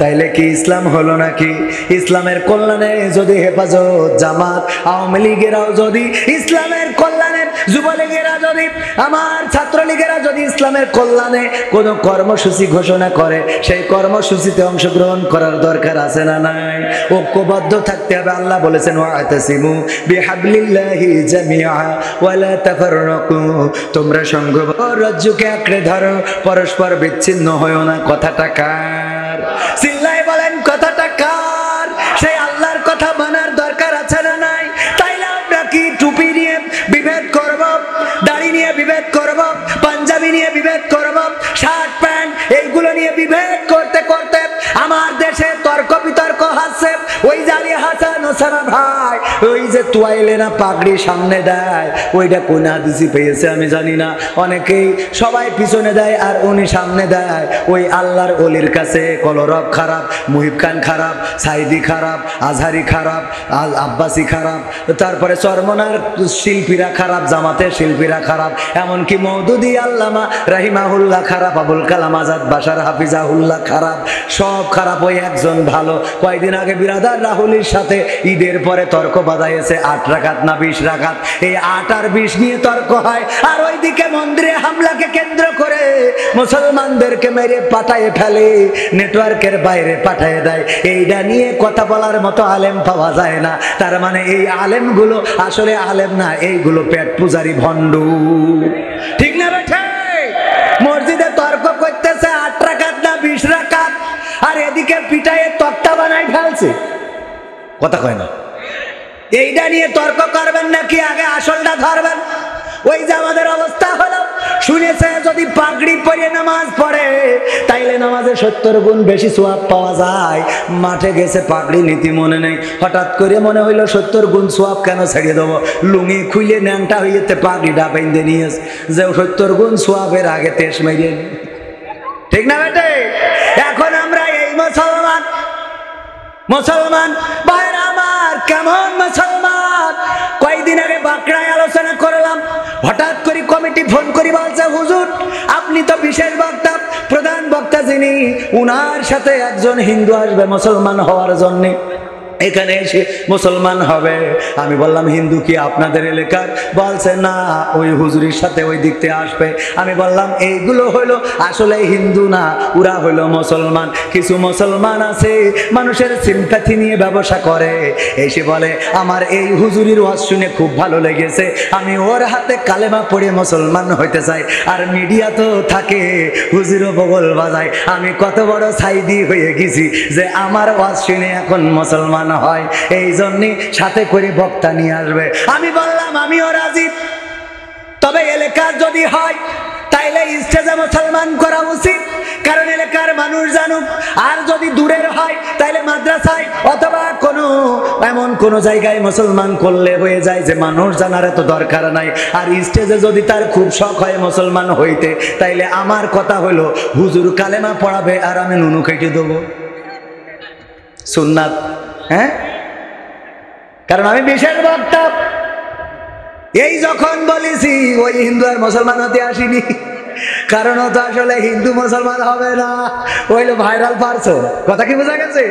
তাইলে কি ইসলাম হলো নাকি? ইসলামের কল্যাণে যদি হেফাজত, জামাত, আওয়ামী লীগেরাও যদি ইসলামের কল্যাণে, যুবলীগেরা যদি, আমার ছাত্রলীগেরা যদি ইসলামের কল্যাণে কোন কর্মসূচি ঘোষণা করে, সেই কর্মসূচিতে অংশগ্রহণ করার দরকার আছে না নাই? ঐক্যবদ্ধ থাকতে হবে। আল্লাহ বলেছেন ওয়াতাসিমু বিহাবলিল্লাহি জামিআ ওয়ালা তাফাররাকু, তোমরা সংঘবদ্ধ রজ্জুকে আঁকড়ে ধরো, পরস্পর বিচ্ছিন্ন হয়ো না। কথাটা কার? চিল্লায় বলেন কথাটা কার? সেই আল্লাহর কথা মানার দরকার আছে না নাই? তাইলে আমরা কি টুপি নিয়ে বিভেদ করব, দাড়ি নিয়ে বিভেদ করব, পাঞ্জাবি নিয়ে বিভেদ করব, শার্ট প্যান্ট এইগুলো নিয়ে বিভেদ করতে করতে আমার দেশে তর্ক বিতর্ক হাসছে। ওই জালি হাসান ওসামা ভাই ওই যে তোয়াইলে না পাগড়ি সামনে দেয়, ওইটা কোন হাদিসে পেয়েছে আমি জানি না। অনেকেই সবাই পিছনে দেয় আর উনি সামনে দেয়। ওই আল্লাহর ওলির কাছে কলরব খারাপ, মুহিব খান খারাপ, সাইদি খারাপ, আজহারি খারাপ, আব্বাসি খারাপ, তারপরে চরমনার শিল্পীরা খারাপ, জামাতের শিল্পীরা খারাপ, এমনকি মওদুদি আল্লামা রাহিমাহুল্লাহ খারাপ, আবুল কালাম আজাদ বাশার হাফিজাহুল্লাহ খারাপ, সব খারাপ। ওই একজন ভালো। কয়েকদিন আগে বিরাদার রাহুলের সাথে ঈদের পরে তর্ক বাঁধাইছে 8 রাকাত না 20 রাকাত। এই 8 আর 20 নিয়ে তর্ক হয়, আর ওইদিকে মন্দিরে হামলাকে কেন্দ্র করে মুসলমানদেরকে মেরে পাঠায় ফেলে, নেটওয়ার্কের বাইরে পাঠায় দেয়। এইটা নিয়ে কথা বলার মতো আলেম পাওয়া যায় না। তার মানে এই আলেমগুলো আসলে আলেম না, এইগুলো পেট পূজারি ভণ্ড। ঠিক না বেঠে? মসজিদে তর্ক করতেছে 8 রাকাত না 20 রাকাত, আর এদিকে পিটায়ে তক্তা বানাই ফেলছে। কথা কয় না? এইটা নিয়ে তর্ক করবেন নাকি আগে আসলটা ধরবেন? ওই যে আমাদের অবস্থা হলো, শুনেছে যদি পাগড়ি পরে নামাজ পড়ে তাইলে নামাজে 70 গুণ বেশি সোয়াব পাওয়া যায়। মাঠে গেছে পাগড়ি নীতি মনে নেই, হঠাৎ করে মনে হইলো 70 গুণ সোয়াব কেন ছেড়ে দেবো, লুঙ্গি খুলে ন্যাংটা হইতে পাগড়িটা বেঁধে নিয়েছে যে 70 গুণ সোয়াবের আগে তেজ মেরিয়ে। ঠিক না বেটে? এখন আমরা এই মুসলমান, মুসলমান ভাইরা আমার কেমন মুসলমান? কয়েকদিন আগে বাঁকড়ায় আলোচনা করলাম, হঠাৎ করে কমিটি ফোন করি বলছে হুজুর আপনি তো বিশেষ বক্তা, প্রধান বক্তা যিনি, উনার সাথে একজন হিন্দু আসবে মুসলমান হওয়ার জন্য, এখানে এসে মুসলমান হবে। আমি বললাম হিন্দু কি আপনাদের এলাকার? বলছে না, ওই হুজুরির সাথে ওই দিক থেকে আসবে। আমি বললাম এইগুলো হইলো আসলে হিন্দু না, ওরা হইলো মুসলমান। কিছু মুসলমান আছে মানুষের সিম্প্যাথি নিয়ে ব্যবসা করে, এসে বলে আমার এই হুজুরির ওয়াজ শুনে খুব ভালো লেগেছে, আমি ওর হাতে কালেমা পড়ে মুসলমান হইতে চাই। আর মিডিয়া তো থাকে, হুজুরও বগল বাজায়। আমি কত বড় সাইদি হয়ে গেছি যে আমার ওয়াজ শুনে এখন মুসলমান হয়, এই জন্য সাথে করে বক্তা নিয়ে আসবে। আমি বললাম আমিও রাজি, তবে এলাকার যদি হয় তাইলে স্টেজে মুসলমান করা উচিত, কারণ এলাকার মানুষ জানুক। আর যদি দূরের হয় তাইলে মাদ্রাসায় অথবা কোনো এমন কোনো জায়গায় মুসলমান করলে হয়ে যায় যে মানুষ জানার এত দরকার নাই। আর স্টেজে যদি তার খুব শখ হয় মুসলমান হইতে, তাইলে আমার কথা হলো হুজুর কালেমা পড়াবে আর আমি নুনু কেটে দেবো। সুন্নাত, হ্যাঁ? কারণ আমি বিশেষ বক্তা। এই যখন বলেছি ওই হিন্দু আর মুসলমান হতে আসিনি, কারণ ও তো আসলে হিন্দু মুসলমান হবে না, ওইলো ভাইরাল পারসন। কথা কি বোঝা গেছে?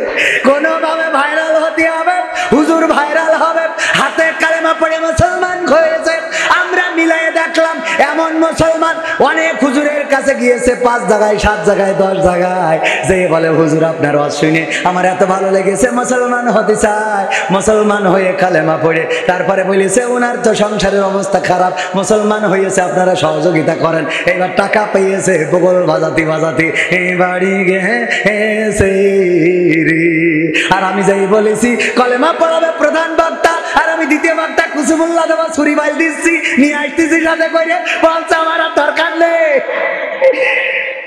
কোনোভাবে ভাইরাল হতে হবে, হুজুর ভাইরাল হবে, হাতে কালেমা পড়ে মুসলমান হয়েছে, আমরা মিলে মিলাই দেখলাম এমন মুসলমান অনেক হুজুরের কাছে গিয়েছে, 5 জায়গায় 7 জায়গায় 10 জায়গায়, যে বলে হুজুর আপনার ওয়াজ শুনে আমার এত ভালো লেগেছে, মুসলমান হতে চায়। মুসলমান হয়ে কালেমা পড়ে তারপরে বলেছে ওনার তো সংসারের অবস্থা খারাপ, মুসলমান হয়েছে, আপনারা সহযোগিতা করেন। এবার টাকা পেয়েছে, বগল বাজাতি বাজাতি এই বাড়ি গেছে রে। আর আমি যাই বলেছি কলেমা পড়াবে প্রধান বক্তা, আর আমি দ্বিতীয় বক্তা কুসুমুল্লাহ দেওয়া ছুরি বাইল দিচ্ছি, নিয়ে আসতেছি সাথে করে, বলছে আমার আর দরকার নেই।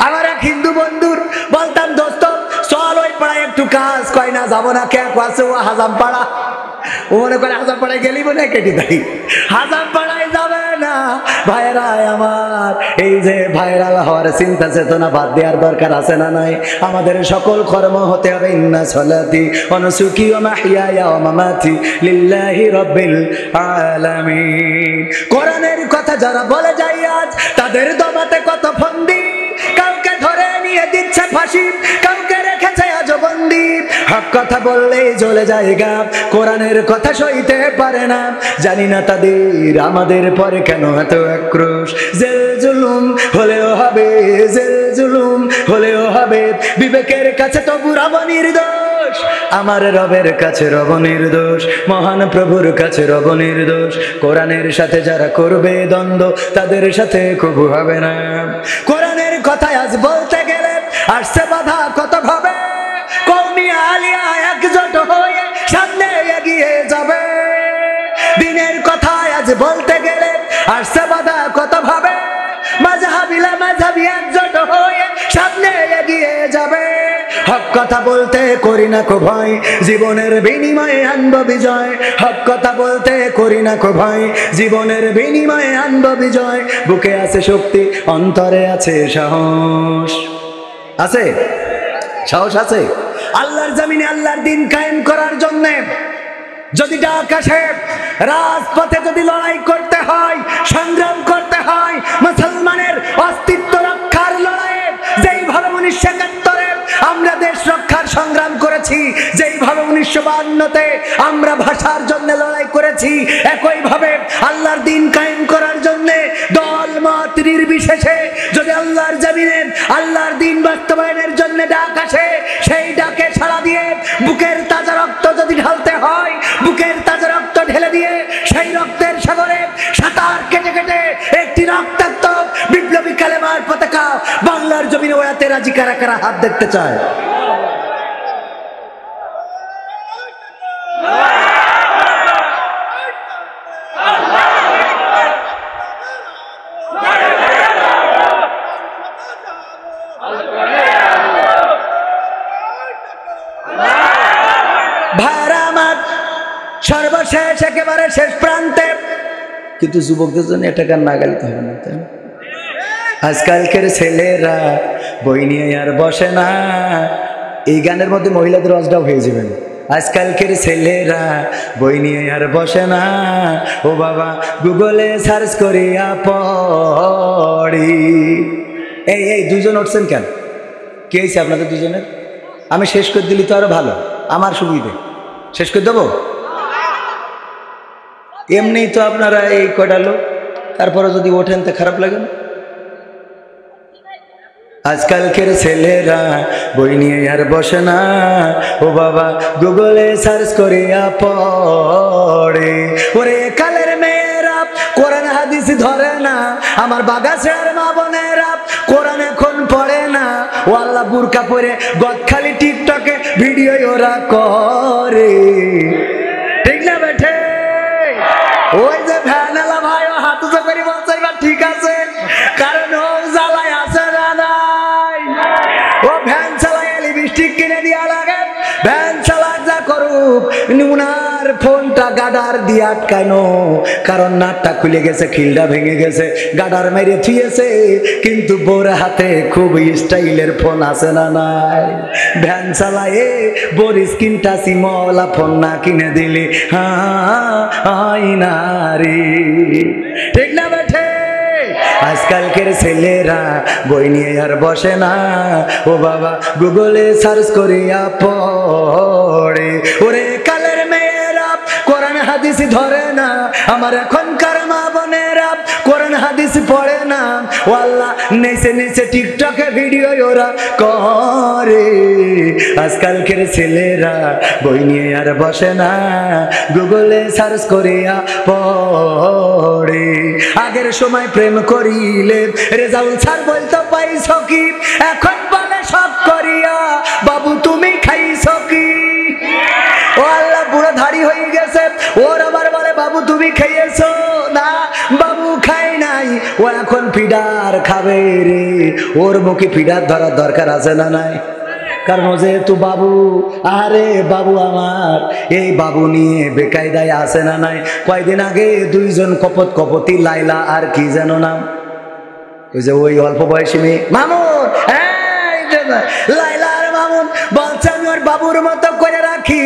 আমার এক হিন্দু বন্ধুর বলতাম দোস্ত চল ওই পাড়ায় একটু কাজ, কয় না যাবো না, কে আছে ও হাজাম পাড়া, ও মনে করে হাজাম পাড়ায় গেলি মনে কেটে দেয়, হাজাম পাড়ায় যাবে না। ভাইরা আমার, এই যে ভাইরাল হওয়ার চিন্তা চেতনা বাদ দেওয়ার দরকার আছে না নাই? আমাদের সকল কর্ম হতে হবে ইন্না সলাতি ওয়া নুসুকি ওয়া মাহইয়ায়া ওয়া মামাতি লিল্লাহি রাব্বিল আলামিন। কোরআনের কথা যারা বলে যায় আজ, তাদের দমাতে কত ফন্দি, কাউকে ধরে নিয়ে দিচ্ছে ফাঁসি, কাউকে রেখেছে আজ বন্দি। হক কথা বললেই জ্বলে যায় গা, কোরআনের কথা সইতে পারে না। জানি না তাদের আমাদের পরে কেন এত আক্রোশ। জেল জুলুম হলেও হবে, জেল জুলুম হলেও হবে, বিবেকের কাছে তবু রব নির্দোষ, আমার রবের কাছে রব নির্দোষ, মহান প্রভুর কাছে রব নির্দোষ। কোরআনের সাথে যারা করবে দ্বন্দ্ব, তাদের সাথে কবু হবে না। কোরআনের কথা আজ বলতে গেলে আসছে বাধা কত ভাবে, কওমি আলিয়া একজোট হয়ে সামনে এগিয়ে যাবে। দিনের কথা আজ বলতে গেলে আসছে বাধা কত ভাবে, মাযহাবিলা মাযহাবি একজোট হয়ে সামনে এগিয়ে যাবে। হক কথা বলতে করি না কো ভয়, জীবনের বিনিময়ে আনব বিজয়। হক কথা বলতে করি না কো ভয়, জীবনের বিনিময়ে আনব বিজয়। বুকে আছে শক্তি, অন্তরে আছে সাহস, আছে সাহস আছে। আল্লাহর জমিনে আল্লাহর দিন কায়েম করার জন্য যদি আকাশে রাজপথে যদি লড়াই করতে হয়, সংগ্রাম করতে হয়, মুসলমানের অস্তিত্ব রক্ষার লড়াইয়ে যেইভাবে 1971-এ আমরা দেশ রক্ষার সংগ্রাম করেছি, যেইভাবে 1952-তে আমরা ভাষার জন্য লড়াই করেছি, একইভাবে আল্লাহর দিন কায়েম করার জন্য দল মত নির্বিশেষে যদি আল্লাহর জমিনে আল্লাহর দিন বাস্তবায়নের জন্য ডাক আসে, সেই ডাকে সাড়া দিয়ে বুকের তাজা রক্ত যদি ঢালতে হয়, বুকের তাজা রক্ত ঢেলে দিয়ে সেই রক্তের সাগরে সাঁতার কেটে কেটে একটি রক্তাক্ত বিপ্লবী কালেমার পতাকা বাংলার জমিনে ওড়াতে রাজি কারা কারা হাত দেখতে চায়? সর্বশেষ একেবারে শেষ প্রান্তে, কিন্তু যুবকদের জন্য এটা গান না গাইতে হবে না। আজকালকের ছেলেরা বই নিয়ে আর বসে না, এই গানের মধ্যে মহিলাদের ওয়াজটাও হয়ে যাবেন। আজকালকের ছেলেরা বই নিয়ে আর বসে না, ও বাবা গুগলে সার্চ করিয়া পড়ি। এই দুজন উঠছেন কেন? কে হয়েছে আপনাদের দুজনের? আমি শেষ করে দিলি তো আরো ভালো, আমার সুবিধে। শেষ করে দেবো? এমনি তো আপনারা এই কয়টা লোক, তারপরে যদি ওঠেন তো খারাপ লাগে না? আজকালকের ছেলেরা বই নিয়ে আর বসে না, ও বাবা গুগলে সার্চ করিয়া পড়ে। ওরে কালের মেয়েরা কোরআন হাদিস ধরে না, আমার বাগাছের মা বোনেরা কোরআন এখন পড়ে না। ও আল্লাহ বুরকা পরে গদখালি টিকটকে ভিডিও ওরা করে, ঠিক না বেঠে? ওই যে ভ্যানালা ভাই ও হাত উঁচু করে বলছে এবার ঠিক আছে, কারণ ও জ্বালায় আছে না নাই, ও ভ্যান চালায় লিপস্টিক কিনে দিয়া লাগে, ভ্যান চালাক যা করুক উনার ফোনটা গাডার দিয়ে আটকানো, কারণ নাটটা খুলে গেছে, খিলটা ভেঙে গেছে, গাডার মেরে থুয়েছে, কিন্তু বোর হাতে খুব স্টাইলের ফোন আছে না নাই? ভ্যান চালায় বোর স্ক্রিন টাচি মওলা ফোন না কিনে দিলে হাই না রে, ঠিক না বেঠে? আজকালকের ছেলেরা বই নিয়ে আর বসে না, ও বাবা গুগলে সার্চ করিয়া পড়ে। ওরে কালের মেয়েরা কোরআন হাদিস ধরে না, আমার এখনকার মা বোনেরা হাদিস পড়ে না, ও আল্লাহ নেচে নেচে টিকটকে ভিডিও ওরা করে। আজকালকের ছেলেরা বই নিয়ে আর বসে না, গুগলে সার্চ করিয়া পড়ে। আগের সময় প্রেম করিলে রেজাউল স্যার বলতো পাইছ কি, এখন বলে সব করিয়া বাবু তুমি খাইছ কি। ও আল্লাহ বুড়ো ধাড়ি হয়ে গেছে, ওর আবার বলে বাবু তুমি খাইয়েছো না, বাবু খাই নাই, ও এখন ফিডার খাবে রে। ওর মুখে ফিডার ধরার দরকার আছে না নাই? কারণ যেহেতু বাবু, আরে বাবু আমার, এই বাবু নিয়ে বেকায়দায় আছে না নাই? কয়দিন আগে দুইজন কপতি লাইলা আর কি যেন নাম, ওই যে ওই অল্প বয়সী মেয়ে মামুন, লাইলা আর মামুন বলছে আমি ওর বাবুর মতো করে রাখি,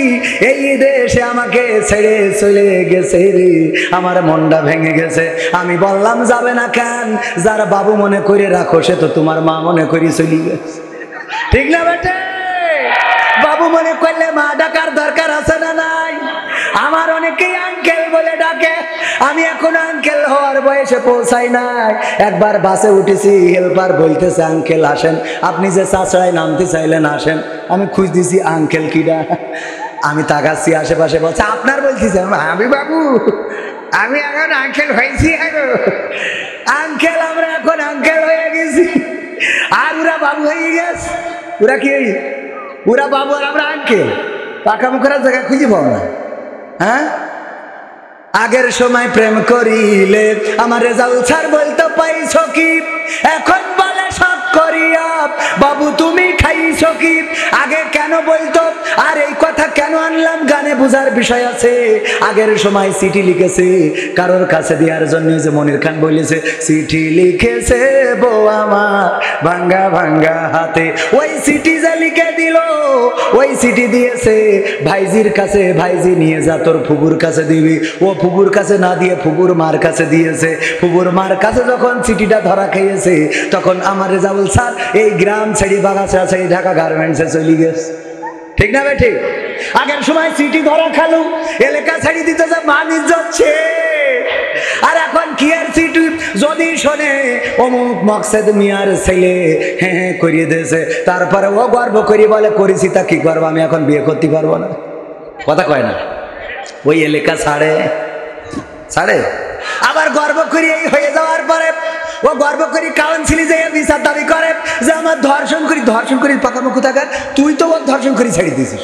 এই ঈদে সে আমাকে ছেড়ে চলে গেছে রে, আমার মনটা ভেঙে গেছে। আমি বললাম যাবে না কেন, যার বাবু মনে করে রাখো সে তো তোমার মা মনে করে চলে গেছে, ঠিক না বেটে? বাবু মনে করলে মা ডাকার দরকার আছে না নাই? আমার অনেকেই আঙ্কেল বলে ডাকে, আমি এখন আঙ্কেল হওয়ার বয়সে পৌঁছাই নাই। একবার বাসে উঠেছি, হেল্পার বলতেছে আঙ্কেল আসেন, আপনি যে চাচড়ায় নামতে চাইলেন আসেন। আমি খুঁজ দিছি আঙ্কেল কিডা, আমি তাকাচ্ছি আশেপাশে, বলছে আপনার বলতেছে। আমি বাবু আমি এখন আঙ্কেল হয়েছি, আঙ্কেল আমরা এখন আঙ্কেল হয়ে গেছি, আর ওরা বাবু হয়ে গেছে। ওরা কি, ওরা বাবু আর আমরা আঙ্কেল, পাকা মুখের জায়গা খুঁজে পাও না। হ্যাঁ, আগের সময় প্রেম করিলে আমার রেজাউল স্যার বলতো পাইছ কি, এখন বলে সব করিয়া বাবু তুমি খাইছ কি। আগে কেন বলতো, আর এই কথা কেন আনলাম, গানে বোঝার বিষয় আছে। আগের সময় চিঠি লিখেছে কারোর কাছে দেওয়ার জন্য, যে মনির খান বলেছে চিঠি লিখেছে বউ আমার ভাঙ্গা ভাঙ্গা হাতে, ওই চিঠি যে লিখে দিল, ওই চিঠি দিয়েছে ভাইজির কাছে, ভাইজি নিয়ে যা তোর ফুবুর কাছে দিবি। ও ফুবুর কাছে না দিয়ে ফুবুর মার কাছে দিয়েছে। ফুবুর মার কাছে যখন চিঠিটা ধরা খেয়েছে, তখন আমার রেজাউল স্যার এই গ্রাম ছেড়ে বাগাছা ছেড়ে ঢাকা গার্মেন্টসে চলে গেছে, ঠিক না বেঠিক? আগের সময় চিঠি ধরা খালু, এলাকা ছেড়ে দিতে যে মান ইজ্জত ছে। আর এখন কি আর চিঠি যদি শোনে অমুক মকসেদ মিয়ার ছেলে হ্যাঁ হ্যাঁ করিয়ে দিয়েছে, তারপরে ও গর্ব করি বলে করেছি তা কি করবো, আমি এখন বিয়ে করতে পারবো না, কথা কয় না? ওই এলাকা ছাড়ে ছাড়ে। আবার গর্ব করি এই হয়ে যাওয়ার পরে ও গর্ব করি কাউন্সিলে যে বিচার দাবি করে যে আমার ধর্ষণ করি পাকামুখো থাকার, তুই তো ওর ধর্ষণ করি ছেড়ে দিয়েছিস।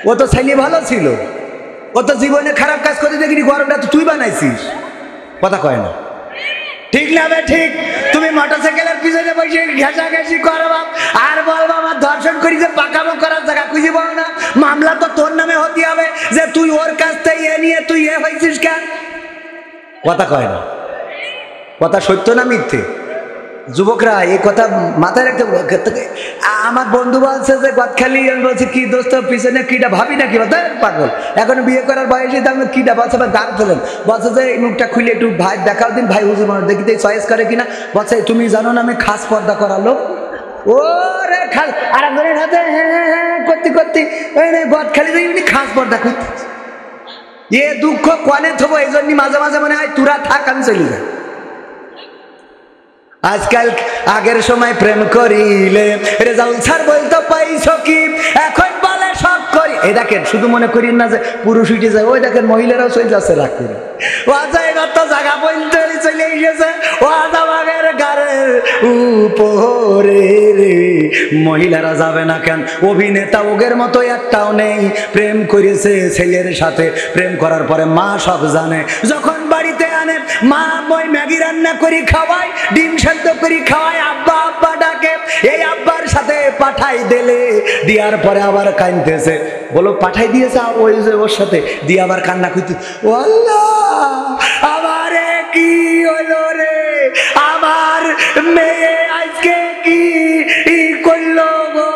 ও তো ছেলে ভালো ছিল, ও তো জীবনে খারাপ কাজ করে দেখিনি, গরমটা তো তুই বানাইছিস, কথা কয় না, ঠিক না বে ঠিক? তুমি মোটরসাইকেলের পিছনে বসে ঘেঁষাঘেঁষি করবা আর বলবা আমার ধর্ষণ করি, যে পাকামো করার জায়গা খুঁজে পাও না। মামলা তো তোর নামে হতে হবে যে তুই ওর কাছ থেকে এ নিয়ে তুই এ হয়েছিস কেন, কথা কয় না। কথা সত্য না মিথ্যে? যুবকরা এই কথা মাথায় রাখতে। আমার বন্ধু বলছে যে গদখালি, আমি বলছি কি দোস্ত পিছনে কিটা ভাবি নাকি, পাগল এখন বিয়ে করার বয়সে আমি কিটা বলছে গান ফেলেন, বলছে যে এই মুখটা খুলে একটু ভাই দেখাও দিন, ভাই হুজুর মানুষ দেখি চয়েস করে কিনা। বলছে তুমি জানো না আমি খাস পর্দা করালো, ও রে খাস আর একজনের হাতে হ্যাঁ হ্যাঁ হ্যাঁ করতে করতে গদখালি খাস পর্দা করতে, এ দুঃখ কনে থবো, এই জন্য মাঝে মাঝে মনে হয় তোরা থাক আমি চলে যাই। আজকাল আগের সময় প্রেম করিলে রেজাউল স্যার বলতো পাইছ কি, এখন বলে সব করি। এই দেখেন শুধু মনে করি না যে পুরুষ উঠে যায়, ওই দেখেন মহিলারাও চলে যাচ্ছে রাগ করে, ও তো জায়গা পর্যন্ত চলে এসেছে, ও আজাবাগের গাড়ের উপরে রে। মহিলারা যাবে না কেন? অভিনেতা ওগের মতো একটাও নেই, প্রেম করেছে ছেলের সাথে, প্রেম করার পরে মা সব জানে। যখন বাড়িতে আনে মা মই ম্যাগি রান্না করি খাওয়াই, ডিম সেদ্ধ করি খাওয়াই, আব্বা আব্বা ডাকে, এই আব্বার সাথে পাঠাই দিলে, দেওয়ার পরে আবার কাঁদতেছে, বলো পাঠাই দিয়েছে ওই যে ওর সাথে দিয়ে আবার কান্না করতে, ও আল্লাহ আমারে কি হলো রে, আমার মেয়ে আজকে কি করলো গো,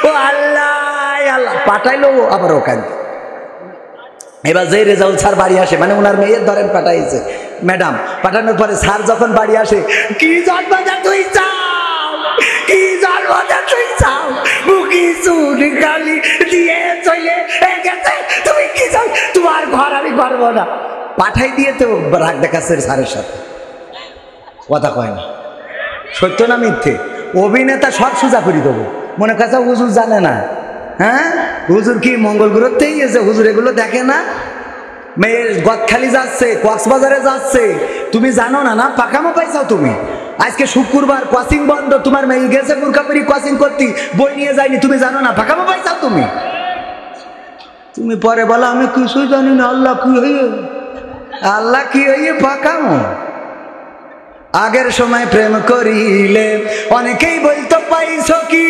ও আল্লাহ আল্লাহ পাঠাইলো আবার ও কাঁদে। এবার যে রেজাউল স্যার বাড়ি আসে, মানে ওনার মেয়ের ধরেন পাঠাইছে ম্যাডাম, পাঠানোর পরে স্যার যখন বাড়ি আসে, কি জন্মটা তুই চাও, কি জন্মটা তুই চাও, বুকি চুরি গালি দিয়ে চলে গেছে, তুমি কি চাও, তোমার ঘর আমি করবো না, পাঠাই দিয়ে তো রাগ দেখাচ্ছে স্যারের সাথে। কথা কয় না, সত্য না মিথ্যে? অভিনেতা সব সোজা করে দেবো, মনে কাছে হুজুর জানে না। হ্যাঁ, হুজুর কি মঙ্গল গ্রহতেই এসে হুজুর এগুলো দেখে না? মেয়ে গদখালি যাচ্ছে, কক্সবাজারে যাচ্ছে, তুমি জানো না? না পাকামো পাইছাও তুমি। আজকে শুক্রবার, কোচিং বন্ধ, তোমার মেয়ে গেছে বোরকাপুরি কোচিং করতে, বই নিয়ে যায়নি, তুমি জানো না? পাকামো পাইছাও তুমি। তুমি পরে বলো আমি কিছুই জানি না, আল্লাহ কি হইয়ে, আল্লাহ কি হইয়ে পাকামো। আগের সময় প্রেম করিলে অনেকেই বলতো পাইছো কি,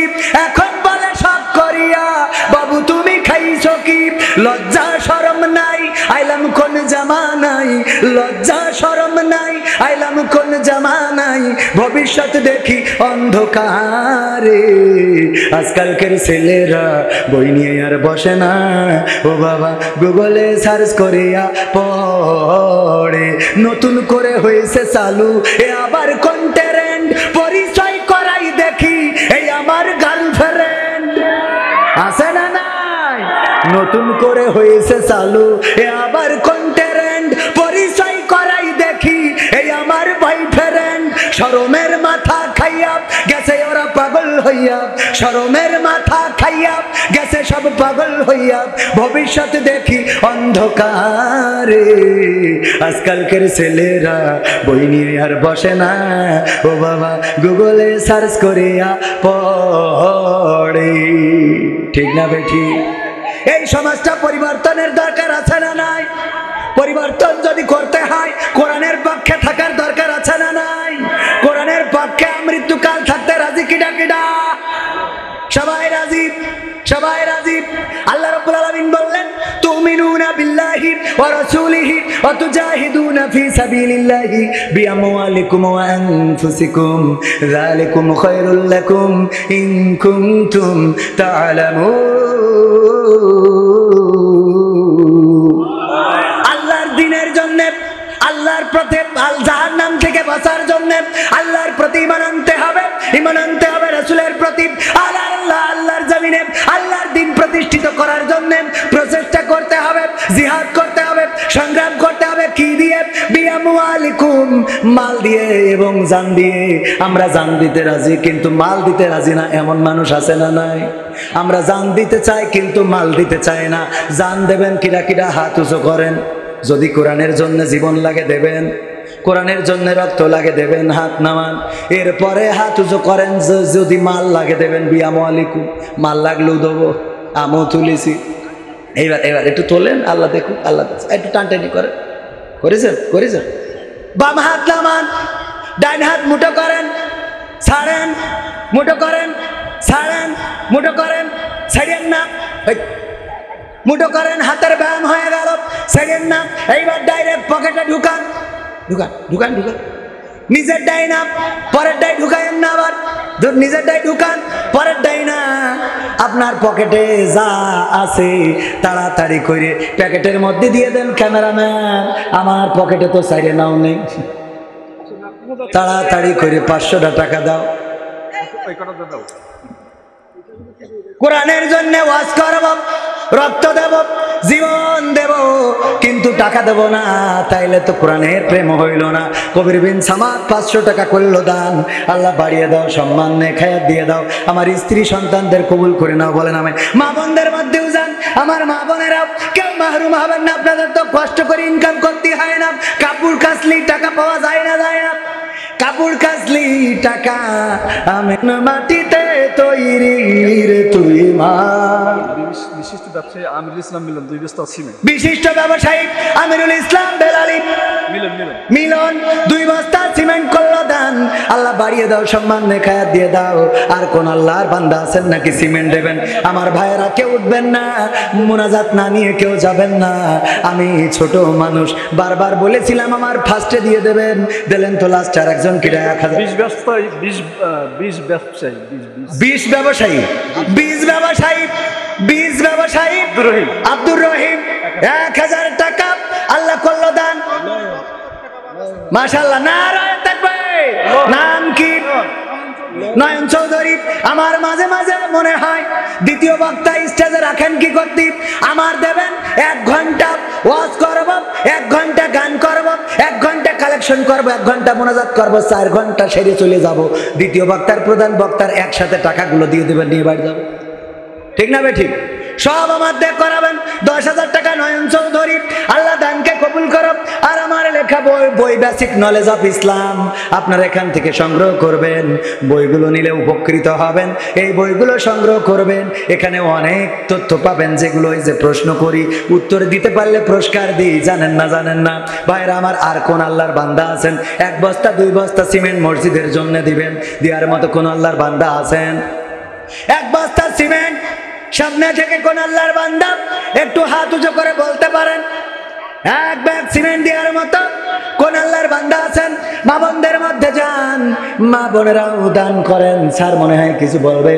এখন বলে সব করিয়া বাবু তুমি খাইছো কি। লজ্জা শরম নাই, আইলাম কোন জামানাই, লজ্জা শরম নাই, আইলাম কোন জামানাই, ভবিষ্যৎ দেখি অন্ধকারে। আজকালকের ছেলেরা বই নিয়ে আর বসে না, ও বাবা গুগলে সার্চ করিয়া পড়ে। নতুন করে হয়েছে চালু এ আবার কোন ট্রেন্ড, পরিচয় করাই দেখি এই আমার গার্লফ্রেন্ড। আছে না নাই? নতুন করে হয়েছে চালু এ আবার কোন ট্রেন্ড, পরিচয় করাই দেখি এই আমার বয়ফ্রেন্ড। শরমের মাথা খাইয়া গেছে ওরা পাগল হইয়া, শরমের মাথা খাইয়া গেছে সব পাগল হইয়া, ভবিষ্যৎ দেখি অন্ধকারে। আজকালকের ছেলেরা বই নিয়ে আর বসে না, ও বাবা গুগলে সার্চ করিয়া পড়ে। ঠিক না বেঠি? এই সমাজটা পরিবর্তনের দরকার আছে না নাই? পরিবর্তন যদি করতে হয় কোরআনের পক্ষে থাকার দরকার আছে না নাই? কোরআনের পক্ষে মৃত্যুকাল থাকতে রাজি কিডা কিডা? সবাই রাজি, সবাই রাজি। আল্লাহ রাব্বুল আলামিন বললেন তুমিনুনা বিল্লাহি ওয়া রাসূলিহি ওয়া তুজাহিদুনা ফি সাবিলিল্লাহি বিআমওয়ালিকুম ওয়া আনফুসিকুম যালিকুম খায়রুল লাকুম ইন কুনতুম তা'লামুন। আল্লাহর দ্বীনের জন্য, আল্লাহর পথে জাহান্নাম থেকে বাঁচার জন্য আল্লাহর প্রতি ঈমান আনতে হবে, ঈমান আনতে হবে রাসূলের প্রতি। আল্লাহর জমিনে আল্লাহর দ্বীন প্রতিষ্ঠিত করার জন্য প্রচেষ্টা করতে হবে, জিহাদ করতে হবে, সংগ্রাম করতে হবে। কি দিয়ে? বিআমওয়ালিকুম, মাল দিয়ে এবং জান দিয়ে। আমরা জান দিতে রাজি কিন্তু মাল দিতে রাজি না, এমন মানুষ আছে না নাই? আমরা জান দিতে চাই কিন্তু মাল দিতে চাই না। জান দেবেন কিরা কিরা? হাত উঁচু করেন। যদি কোরআনের জন্য জীবন লাগে দেবেন, কোরআনের জন্য রক্ত লাগে দেবেন, হাত নামান। এরপরে হাত উঁচু করেন যদি মাল লাগে দেবেন। বিআমওয়ালিকুম, মাল লাগলেও দেবো, আমও তুলেছি। এইবার এবার একটু তোলেন, আল্লাহ দেখুন, আল্লাহ একটু টানটানি করেন, করেছেন করেছেন। বাম হাত নামান, ডাইন হাত মুঠো করেন, ছাড়েন, মুঠো করেন, ছাড়েন, মুঠো করেন, ছাড়েন না, মুঠো করেন। হাতের ব্যায়াম হয়ে গেল, সেকেন্ড না। এইবার ডাইরেক্ট পকেটে ঢুকান, ঢুকান ঢুকান ঢুকান। নিজের ডাই না, পরের ডাই ঢুকায়েন না, আবার নিজের ডাই ঢুকান, পরের ডাই না। আপনার পকেটে যা আছে তাড়াতাড়ি করে প্যাকেটের মধ্যে দিয়ে দেন। ক্যামেরাম্যান, আমার পকেটে তো সাইডে নাও নেই, তাড়াতাড়ি করে 500টা টাকা দাও। কোরআনের জন্য ওয়াজ করব, রক্ত দেব, জীবন দেব, কিন্তু টাকা দেব না, তাইলে তো কোরআনের প্রেম হইল না। কবির বিন সামাদ 500 টাকা করলো দান। আল্লাহ বাড়িয়ে দাও, সম্মান নেখায়াত দিয়ে দাও, আমার স্ত্রী সন্তানদের কবুল করে নাও। বলেন আমি। মা বোনদের মধ্যেও যান, আমার মা বোনেরা কেউ মাহরুম হবেন না। আপনাদের তো কষ্ট করে ইনকাম করতে হয় না, কাপড় কাচলি টাকা পাওয়া যায় না, যায় না। কাপড় কাচলি টাকা আমেন মাটিতে তৈরি রে তুই মা। বিশিষ্ট ব্যবসায়ী আমিরুল ইসলাম মিলন 2 বস্তা সিমেন্ট। বিশিষ্ট ব্যবসায়ী আমিরুল ইসলাম বেলালি মিলন 2 বস্তা সিমেন্ট করলো দান। আল্লাহ বাড়িয়ে দাও, সম্মান নেখায়াত দিয়ে দাও। আর কোন আল্লাহর বান্দা আছেন নাকি সিমেন্ট দেবেন? আমার ভাইয়েরা কেউ উঠবেন না, মুনাজাত না নিয়ে কেউ যাবেন না। আমি ছোট মানুষ, বারবার বলেছিলাম আমার ফার্স্টে দিয়ে দেবেন, দিলেন তো লাস্ট আর একজন কিরা 1000। 20 ব্যবসায়ী, 20 ব্যবসায়ী, 20 ব্যবসায়ী, 20 ব্যবসায়ী, 20 ব্যবসায়ী আব্দুর রহিম 1000 টাকা আল্লাহ করলো দান। মাশাআল্লাহ, নারায়ে তাকবীর। নাম কি? নয়ন চৌধুরী। আমার মাঝে মাঝে মনে হয় দ্বিতীয় বক্তা স্টেজে রাখেন কি করতে? আমার দেবেন 1 ঘন্টা ওয়াজ করব, 1 ঘন্টা গান করব, 1 ঘন্টা কালেকশন করবো, 1 ঘন্টা মোনাজাত করবো, 4 ঘন্টা সেরে চলে যাব। দ্বিতীয় বক্তার প্রধান বক্তার একসাথে টাকাগুলো দিয়ে দেবেন, নিয়ে বাড়ি যাবো। ঠিক না বে ঠিক? সব আমার দেখ করাবেন। 10,000 টাকা নয়ন চৌধুরী, আল্লাহ দানকে কবুল করো। আর আমার লেখা বই বেসিক নলেজ অফ ইসলাম আপনারা এখান থেকে সংগ্রহ করবেন। বইগুলো নিলে উপকৃত হবেন। এই বইগুলো সংগ্রহ করবেন, এখানে অনেক তথ্য পাবেন যেগুলো এই যে প্রশ্ন করি, উত্তর দিতে পারলে পুরস্কার দিই। জানেন না জানেন না ভাইরা আমার? আর কোন আল্লাহর বান্দা আছেন 1 বস্তা 2 বস্তা সিমেন্ট মসজিদের জন্য দিবেন? দেওয়ার মতো কোন আল্লাহর বান্দা আছেন? 1 বস্তা সিমেন্ট সামনে থেকে কোন আল্লাহর বান্দা একটু হাত উঁচু করে বলতে পারেন? 1 ব্যাগ সিমেন্ট দেওয়ার মতো কোন আল্লাহর বান্দা আছেন? মা বোনদের মধ্যে যান, মা বোনেরাও দান করেন। স্যার মনে হয় কিছু বলবে।